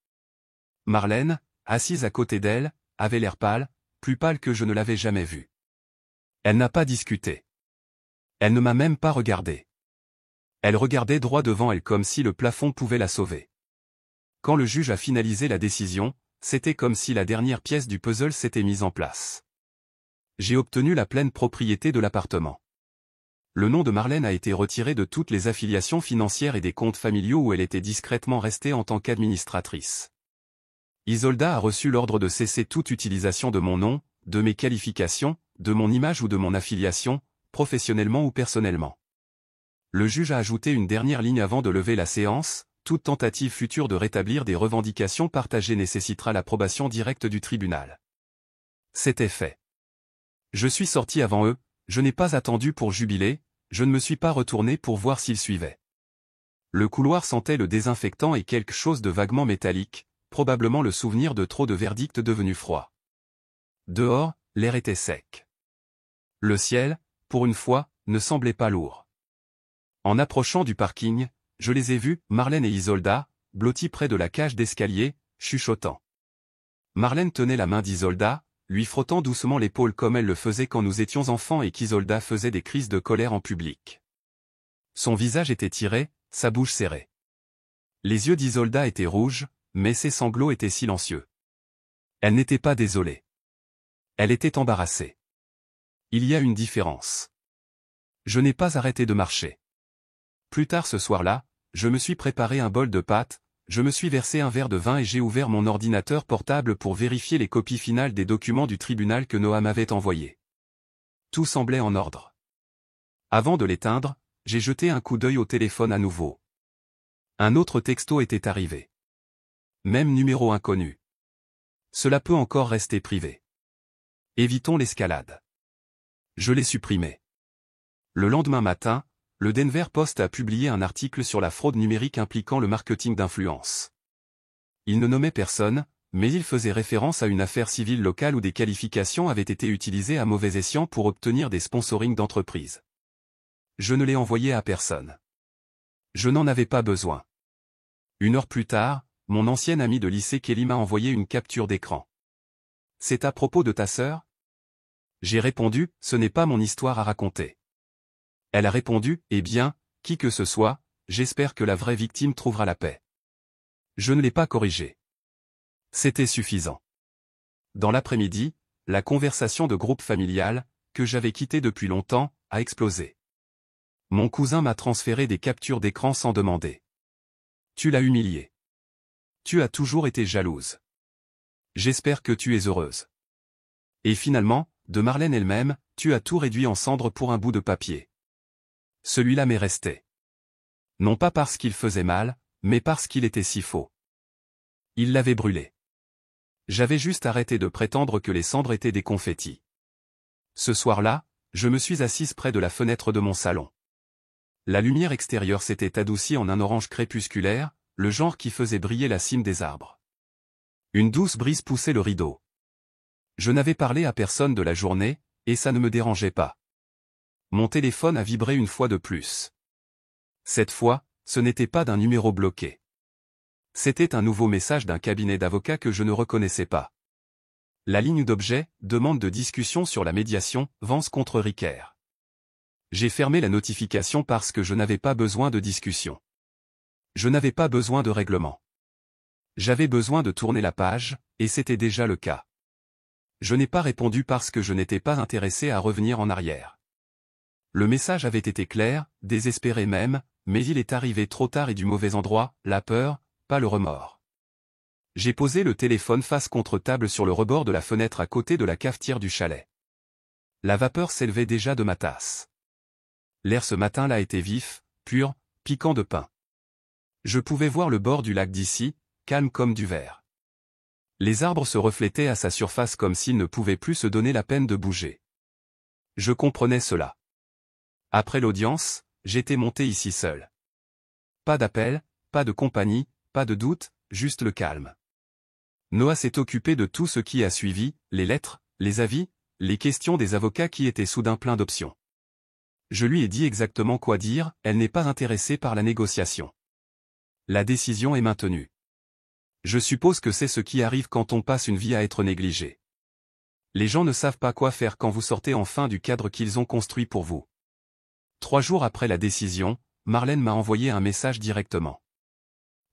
Marlène, assise à côté d'elle, avait l'air pâle, plus pâle que je ne l'avais jamais vue. Elle n'a pas discuté. Elle ne m'a même pas regardé. Elle regardait droit devant elle comme si le plafond pouvait la sauver. Quand le juge a finalisé la décision, c'était comme si la dernière pièce du puzzle s'était mise en place. J'ai obtenu la pleine propriété de l'appartement. Le nom de Marlène a été retiré de toutes les affiliations financières et des comptes familiaux où elle était discrètement restée en tant qu'administratrice. Isolda a reçu l'ordre de cesser toute utilisation de mon nom, de mes qualifications, de mon image ou de mon affiliation, professionnellement ou personnellement. Le juge a ajouté une dernière ligne avant de lever la séance. Toute tentative future de rétablir des revendications partagées nécessitera l'approbation directe du tribunal. C'était fait. Je suis sorti avant eux, je n'ai pas attendu pour jubiler, je ne me suis pas retourné pour voir s'ils suivaient. Le couloir sentait le désinfectant et quelque chose de vaguement métallique, probablement le souvenir de trop de verdicts devenus froids. Dehors, l'air était sec. Le ciel, pour une fois, ne semblait pas lourd. En approchant du parking, je les ai vus, Marlène et Isolda, blottis près de la cage d'escalier, chuchotant. Marlène tenait la main d'Isolda, lui frottant doucement l'épaule comme elle le faisait quand nous étions enfants et qu'Isolda faisait des crises de colère en public. Son visage était tiré, sa bouche serrée. Les yeux d'Isolda étaient rouges, mais ses sanglots étaient silencieux. Elle n'était pas désolée. Elle était embarrassée. Il y a une différence. Je n'ai pas arrêté de marcher. Plus tard ce soir-là, je me suis préparé un bol de pâtes, je me suis versé un verre de vin et j'ai ouvert mon ordinateur portable pour vérifier les copies finales des documents du tribunal que Noah m'avait envoyés. Tout semblait en ordre. Avant de l'éteindre, j'ai jeté un coup d'œil au téléphone à nouveau. Un autre texto était arrivé. Même numéro inconnu. Cela peut encore rester privé. Évitons l'escalade. Je l'ai supprimé. Le lendemain matin, le Denver Post a publié un article sur la fraude numérique impliquant le marketing d'influence. Il ne nommait personne, mais il faisait référence à une affaire civile locale où des qualifications avaient été utilisées à mauvais escient pour obtenir des sponsorings d'entreprises. Je ne l'ai envoyé à personne. Je n'en avais pas besoin. 1 heure plus tard, mon ancienne amie de lycée Kelly m'a envoyé une capture d'écran. « C'est à propos de ta sœur ?» J'ai répondu, « Ce n'est pas mon histoire à raconter. » Elle a répondu, « Eh bien, qui que ce soit, j'espère que la vraie victime trouvera la paix. » Je ne l'ai pas corrigé. C'était suffisant. Dans l'après-midi, la conversation de groupe familial, que j'avais quittée depuis longtemps, a explosé. Mon cousin m'a transféré des captures d'écran sans demander. « Tu l'as humiliée. Tu as toujours été jalouse. J'espère que tu es heureuse. » Et finalement, de Marlène elle-même, « Tu as tout réduit en cendres pour un bout de papier. » Celui-là m'est resté. Non pas parce qu'il faisait mal, mais parce qu'il était si faux. Il l'avait brûlé. J'avais juste arrêté de prétendre que les cendres étaient des confettis. Ce soir-là, je me suis assise près de la fenêtre de mon salon. La lumière extérieure s'était adoucie en un orange crépusculaire, le genre qui faisait briller la cime des arbres. Une douce brise poussait le rideau. Je n'avais parlé à personne de la journée, et ça ne me dérangeait pas. Mon téléphone a vibré une fois de plus. Cette fois, ce n'était pas d'un numéro bloqué. C'était un nouveau message d'un cabinet d'avocats que je ne reconnaissais pas. La ligne d'objet, demande de discussion sur la médiation, Vance contre Ricaire. J'ai fermé la notification parce que je n'avais pas besoin de discussion. Je n'avais pas besoin de règlement. J'avais besoin de tourner la page, et c'était déjà le cas. Je n'ai pas répondu parce que je n'étais pas intéressé à revenir en arrière. Le message avait été clair, désespéré même, mais il est arrivé trop tard et du mauvais endroit, la peur, pas le remords. J'ai posé le téléphone face contre table sur le rebord de la fenêtre à côté de la cafetière du chalet. La vapeur s'élevait déjà de ma tasse. L'air ce matin-là était vif, pur, piquant de pain. Je pouvais voir le bord du lac d'ici, calme comme du verre. Les arbres se reflétaient à sa surface comme s'ils ne pouvaient plus se donner la peine de bouger. Je comprenais cela. Après l'audience, j'étais monté ici seul. Pas d'appel, pas de compagnie, pas de doute, juste le calme. Noah s'est occupé de tout ce qui a suivi, les lettres, les avis, les questions des avocats qui étaient soudain pleins d'options. Je lui ai dit exactement quoi dire, elle n'est pas intéressée par la négociation. La décision est maintenue. Je suppose que c'est ce qui arrive quand on passe une vie à être négligé. Les gens ne savent pas quoi faire quand vous sortez enfin du cadre qu'ils ont construit pour vous. 3 jours après la décision, Marlène m'a envoyé un message directement.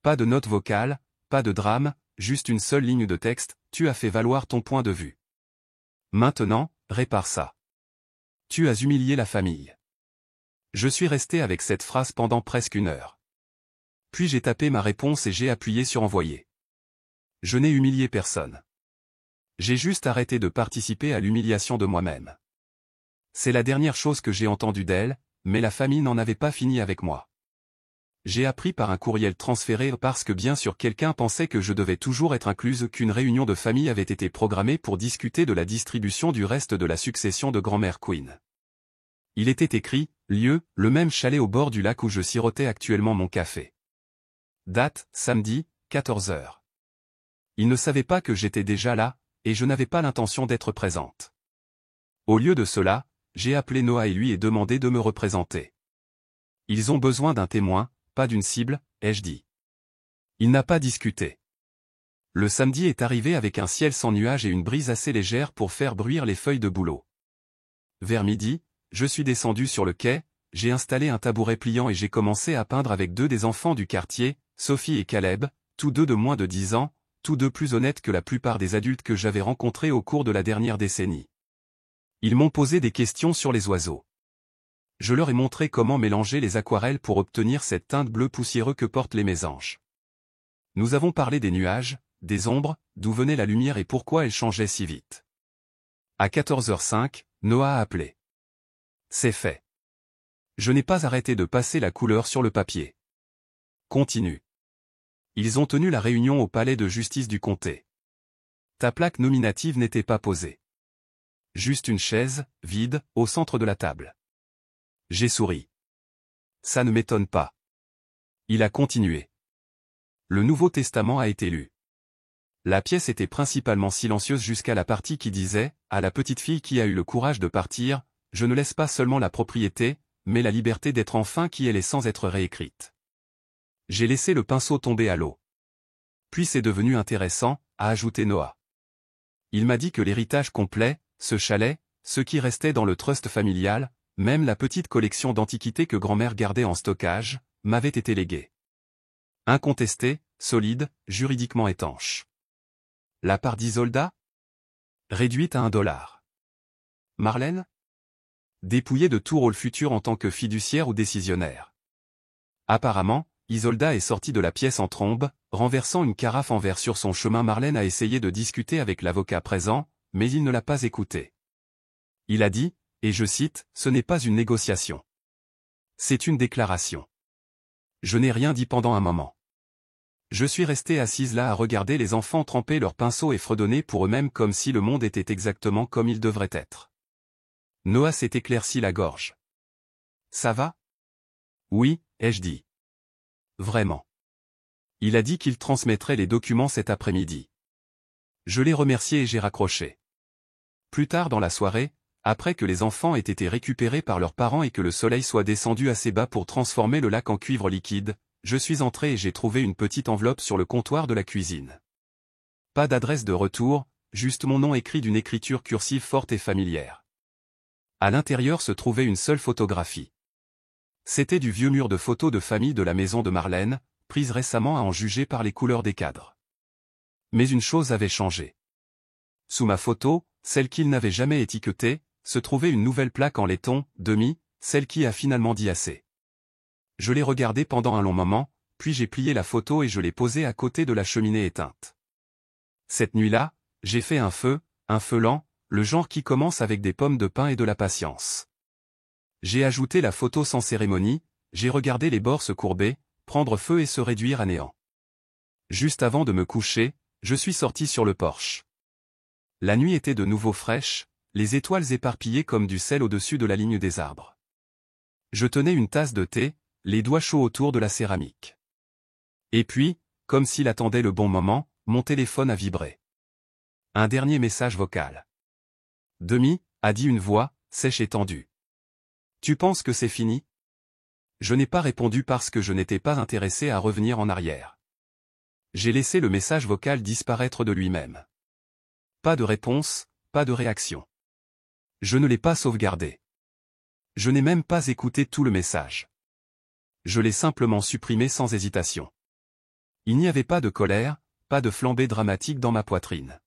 Pas de note vocale, pas de drame, juste une seule ligne de texte, tu as fait valoir ton point de vue. Maintenant, répare ça. Tu as humilié la famille. Je suis resté avec cette phrase pendant presque 1 heure. Puis j'ai tapé ma réponse et j'ai appuyé sur envoyer. Je n'ai humilié personne. J'ai juste arrêté de participer à l'humiliation de moi-même. C'est la dernière chose que j'ai entendue d'elle, mais la famille n'en avait pas fini avec moi. J'ai appris par un courriel transféré parce que bien sûr quelqu'un pensait que je devais toujours être incluse qu'une réunion de famille avait été programmée pour discuter de la distribution du reste de la succession de grand-mère Queen. Il était écrit, lieu, le même chalet au bord du lac où je sirotais actuellement mon café. Date, samedi, 14 h. Ils ne savaient pas que j'étais déjà là, et je n'avais pas l'intention d'être présente. Au lieu de cela, j'ai appelé Noah et lui ai demandé de me représenter. Ils ont besoin d'un témoin, pas d'une cible, ai-je dit. Il n'a pas discuté. Le samedi est arrivé avec un ciel sans nuages et une brise assez légère pour faire bruire les feuilles de bouleau. Vers midi, je suis descendu sur le quai, j'ai installé un tabouret pliant et j'ai commencé à peindre avec 2 des enfants du quartier, Sophie et Caleb, tous 2 de moins de 10 ans, tous 2 plus honnêtes que la plupart des adultes que j'avais rencontrés au cours de la dernière décennie. Ils m'ont posé des questions sur les oiseaux. Je leur ai montré comment mélanger les aquarelles pour obtenir cette teinte bleue poussiéreux que portent les mésanges. Nous avons parlé des nuages, des ombres, d'où venait la lumière et pourquoi elle changeait si vite. À 14h05, Noah a appelé. C'est fait. Je n'ai pas arrêté de passer la couleur sur le papier. Continue. Ils ont tenu la réunion au palais de justice du comté. Ta plaque nominative n'était pas posée. Juste une chaise, vide, au centre de la table. J'ai souri. Ça ne m'étonne pas. Il a continué. Le Nouveau Testament a été lu. La pièce était principalement silencieuse jusqu'à la partie qui disait, à la petite fille qui a eu le courage de partir, je ne laisse pas seulement la propriété, mais la liberté d'être enfin qui elle est sans être réécrite. J'ai laissé le pinceau tomber à l'eau. Puis c'est devenu intéressant, a ajouté Noah. Il m'a dit que l'héritage complet, ce chalet, ce qui restait dans le trust familial, même la petite collection d'antiquités que grand-mère gardait en stockage, m'avait été léguée. Incontesté, solide, juridiquement étanche. La part d'Isolda? Réduite à $1. Marlène? Dépouillée de tout rôle futur en tant que fiduciaire ou décisionnaire. Apparemment, Isolda est sortie de la pièce en trombe, renversant une carafe en verre sur son chemin. Marlène a essayé de discuter avec l'avocat présent, mais il ne l'a pas écouté. Il a dit, et je cite, « Ce n'est pas une négociation. C'est une déclaration. » Je n'ai rien dit pendant un moment. Je suis resté assise là à regarder les enfants tremper leurs pinceaux et fredonner pour eux-mêmes comme si le monde était exactement comme il devrait être. Noah s'est éclairci la gorge. Ça va? Oui, ai-je dit. Vraiment. Il a dit qu'il transmettrait les documents cet après-midi. Je l'ai remercié et j'ai raccroché. Plus tard dans la soirée, après que les enfants aient été récupérés par leurs parents et que le soleil soit descendu assez bas pour transformer le lac en cuivre liquide, je suis entré et j'ai trouvé une petite enveloppe sur le comptoir de la cuisine. Pas d'adresse de retour, juste mon nom écrit d'une écriture cursive forte et familière. À l'intérieur se trouvait une seule photographie. C'était du vieux mur de photos de famille de la maison de Marlène, prise récemment à en juger par les couleurs des cadres. Mais une chose avait changé. Sous ma photo, celle qu'il n'avait jamais étiquetée, se trouvait une nouvelle plaque en laiton, demi, celle qui a finalement dit assez. Je l'ai regardée pendant un long moment, puis j'ai plié la photo et je l'ai posée à côté de la cheminée éteinte. Cette nuit-là, j'ai fait un feu lent, le genre qui commence avec des pommes de pin et de la patience. J'ai ajouté la photo sans cérémonie, j'ai regardé les bords se courber, prendre feu et se réduire à néant. Juste avant de me coucher, je suis sorti sur le porche. La nuit était de nouveau fraîche, les étoiles éparpillées comme du sel au-dessus de la ligne des arbres. Je tenais une tasse de thé, les doigts chauds autour de la céramique. Et puis, comme s'il attendait le bon moment, mon téléphone a vibré. Un dernier message vocal. Demi, a dit une voix, sèche et tendue. Tu penses que c'est fini? Je n'ai pas répondu parce que je n'étais pas intéressé à revenir en arrière. J'ai laissé le message vocal disparaître de lui-même. Pas de réponse, pas de réaction. Je ne l'ai pas sauvegardé. Je n'ai même pas écouté tout le message. Je l'ai simplement supprimé sans hésitation. Il n'y avait pas de colère, pas de flambée dramatique dans ma poitrine.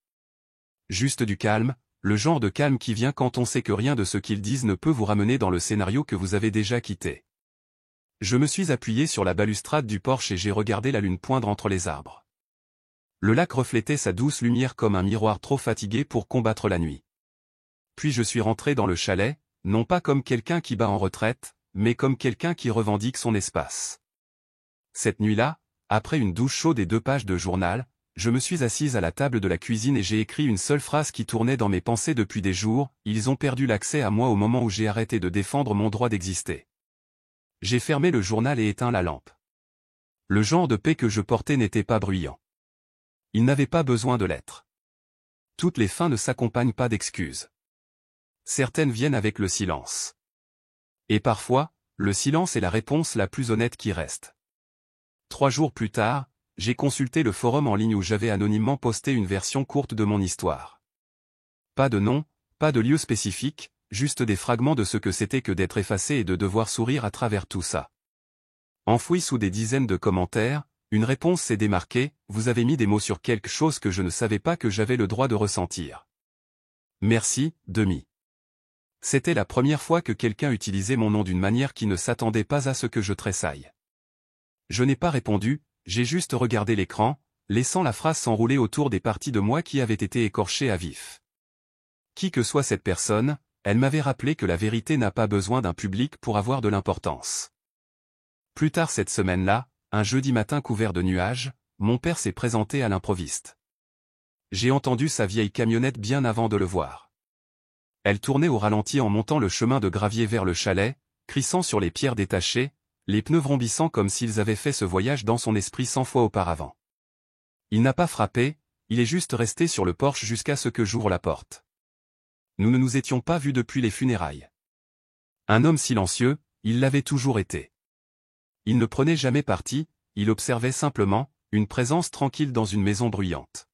Juste du calme, le genre de calme qui vient quand on sait que rien de ce qu'ils disent ne peut vous ramener dans le scénario que vous avez déjà quitté. Je me suis appuyé sur la balustrade du porche et j'ai regardé la lune poindre entre les arbres. Le lac reflétait sa douce lumière comme un miroir trop fatigué pour combattre la nuit. Puis je suis rentré dans le chalet, non pas comme quelqu'un qui bat en retraite, mais comme quelqu'un qui revendique son espace. Cette nuit-là, après une douche chaude et 2 pages de journal, je me suis assise à la table de la cuisine et j'ai écrit une seule phrase qui tournait dans mes pensées depuis des jours: ils ont perdu l'accès à moi au moment où j'ai arrêté de défendre mon droit d'exister. J'ai fermé le journal et éteint la lampe. Le genre de paix que je portais n'était pas bruyant. Il n'avait pas besoin de l'être. Toutes les fins ne s'accompagnent pas d'excuses. Certaines viennent avec le silence. Et parfois, le silence est la réponse la plus honnête qui reste. 3 jours plus tard, j'ai consulté le forum en ligne où j'avais anonymement posté une version courte de mon histoire. Pas de nom, pas de lieu spécifique, juste des fragments de ce que c'était que d'être effacé et de devoir sourire à travers tout ça. Enfoui sous des dizaines de commentaires, une réponse s'est démarquée: vous avez mis des mots sur quelque chose que je ne savais pas que j'avais le droit de ressentir. Merci, Demi. C'était la première fois que quelqu'un utilisait mon nom d'une manière qui ne s'attendait pas à ce que je tressaille. Je n'ai pas répondu, j'ai juste regardé l'écran, laissant la phrase s'enrouler autour des parties de moi qui avaient été écorchées à vif. Qui que soit cette personne, elle m'avait rappelé que la vérité n'a pas besoin d'un public pour avoir de l'importance. Plus tard cette semaine-là, un jeudi matin couvert de nuages, mon père s'est présenté à l'improviste. J'ai entendu sa vieille camionnette bien avant de le voir. Elle tournait au ralenti en montant le chemin de gravier vers le chalet, crissant sur les pierres détachées, les pneus vrombissant comme s'ils avaient fait ce voyage dans son esprit 100 fois auparavant. Il n'a pas frappé, il est juste resté sur le porche jusqu'à ce que j'ouvre la porte. Nous ne nous étions pas vus depuis les funérailles. Un homme silencieux, il l'avait toujours été. Il ne prenait jamais parti, il observait simplement, une présence tranquille dans une maison bruyante.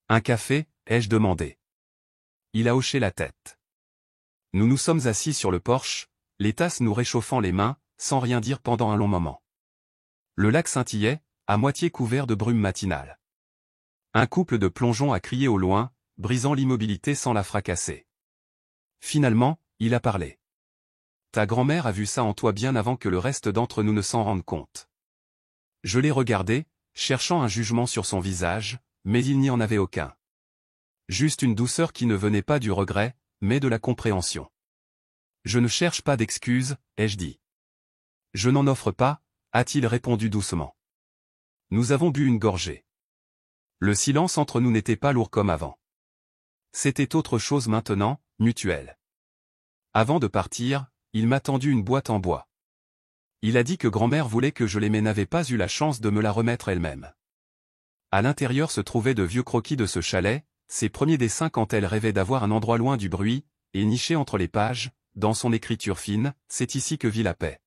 Un café, ai-je demandé. Il a hoché la tête. Nous nous sommes assis sur le porche, les tasses nous réchauffant les mains, sans rien dire pendant un long moment. Le lac scintillait, à moitié couvert de brume matinale. Un couple de plongeons a crié au loin, brisant l'immobilité sans la fracasser. Finalement, il a parlé. Ta grand-mère a vu ça en toi bien avant que le reste d'entre nous ne s'en rende compte. Je l'ai regardé, cherchant un jugement sur son visage, mais il n'y en avait aucun. Juste une douceur qui ne venait pas du regret, mais de la compréhension. Je ne cherche pas d'excuses, ai-je dit. Je n'en offre pas, a-t-il répondu doucement. Nous avons bu une gorgée. Le silence entre nous n'était pas lourd comme avant. C'était autre chose maintenant, mutuel. Avant de partir, il m'a tendu une boîte en bois. Il a dit que grand-mère voulait que je l'aie mais n'avait pas eu la chance de me la remettre elle-même. À l'intérieur se trouvaient de vieux croquis de ce chalet, ses premiers dessins quand elle rêvait d'avoir un endroit loin du bruit, et niché entre les pages, dans son écriture fine, c'est ici que vit la paix.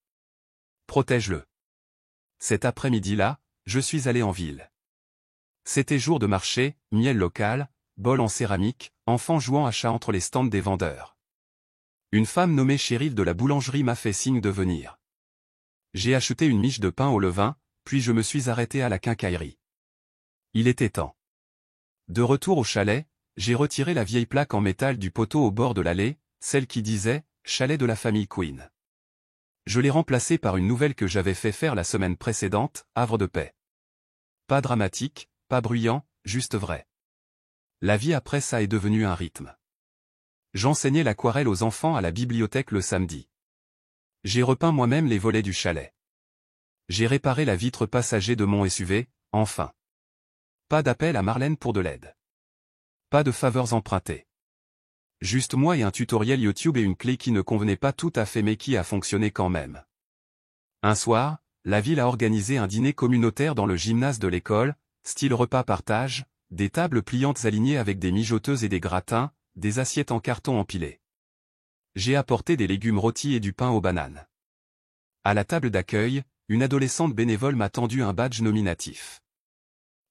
Protège-le. Cet après-midi-là, je suis allé en ville. C'était jour de marché, miel local, bol en céramique, enfants jouant à chat entre les stands des vendeurs. Une femme nommée Cheryl de la boulangerie m'a fait signe de venir. J'ai acheté une miche de pain au levain, puis je me suis arrêté à la quincaillerie. Il était temps. De retour au chalet, j'ai retiré la vieille plaque en métal du poteau au bord de l'allée, celle qui disait « Chalet de la famille Queen ». Je l'ai remplacée par une nouvelle que j'avais fait faire la semaine précédente, Havre de paix. Pas dramatique, pas bruyant, juste vrai. La vie après ça est devenue un rythme. J'enseignais l'aquarelle aux enfants à la bibliothèque le samedi. J'ai repeint moi-même les volets du chalet. J'ai réparé la vitre passager de mon SUV, enfin. Pas d'appel à Marlène pour de l'aide. Pas de faveurs empruntées. Juste moi et un tutoriel YouTube et une clé qui ne convenait pas tout à fait mais qui a fonctionné quand même. Un soir, la ville a organisé un dîner communautaire dans le gymnase de l'école, style repas partage, des tables pliantes alignées avec des mijoteuses et des gratins, des assiettes en carton empilées. J'ai apporté des légumes rôtis et du pain aux bananes. À la table d'accueil, une adolescente bénévole m'a tendu un badge nominatif.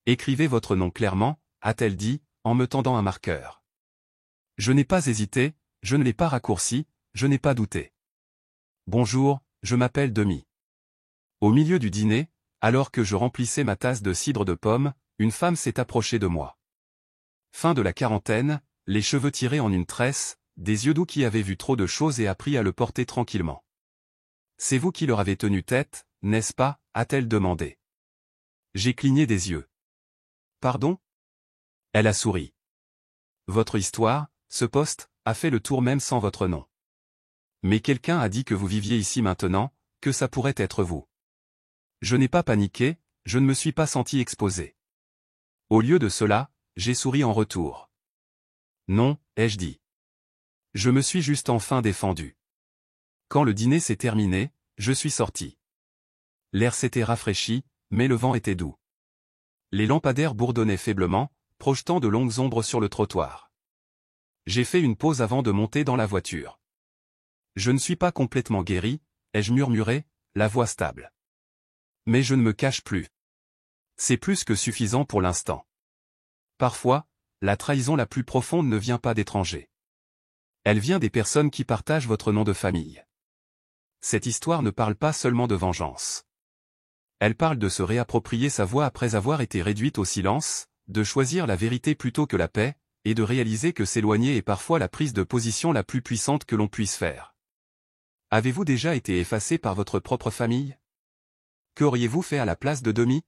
Écrivez votre nom clairement, a-t-elle dit, en me tendant un marqueur. Je n'ai pas hésité, je ne l'ai pas raccourci, je n'ai pas douté. Bonjour, je m'appelle Demi. Au milieu du dîner, alors que je remplissais ma tasse de cidre de pomme, une femme s'est approchée de moi. Fin de la quarantaine, les cheveux tirés en une tresse, des yeux doux qui avaient vu trop de choses et appris à le porter tranquillement. C'est vous qui leur avez tenu tête, n'est-ce pas, a-t-elle demandé. J'ai cligné des yeux. Pardon? Elle a souri. Votre histoire, ce poste, a fait le tour même sans votre nom. Mais quelqu'un a dit que vous viviez ici maintenant, que ça pourrait être vous. Je n'ai pas paniqué, je ne me suis pas senti exposé. Au lieu de cela, j'ai souri en retour. Non, ai-je dit. Je me suis juste enfin défendu. Quand le dîner s'est terminé, je suis sorti. L'air s'était rafraîchi, mais le vent était doux. Les lampadaires bourdonnaient faiblement, projetant de longues ombres sur le trottoir. J'ai fait une pause avant de monter dans la voiture. Je ne suis pas complètement guéri, ai-je murmuré, la voix stable. Mais je ne me cache plus. C'est plus que suffisant pour l'instant. Parfois, la trahison la plus profonde ne vient pas d'étrangers. Elle vient des personnes qui partagent votre nom de famille. Cette histoire ne parle pas seulement de vengeance. Elle parle de se réapproprier sa voix après avoir été réduite au silence, de choisir la vérité plutôt que la paix, et de réaliser que s'éloigner est parfois la prise de position la plus puissante que l'on puisse faire. Avez-vous déjà été effacé par votre propre famille? Qu'auriez-vous fait à la place de Demi?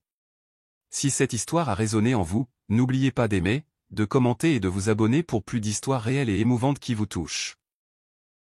Si cette histoire a résonné en vous, n'oubliez pas d'aimer, de commenter et de vous abonner pour plus d'histoires réelles et émouvantes qui vous touchent.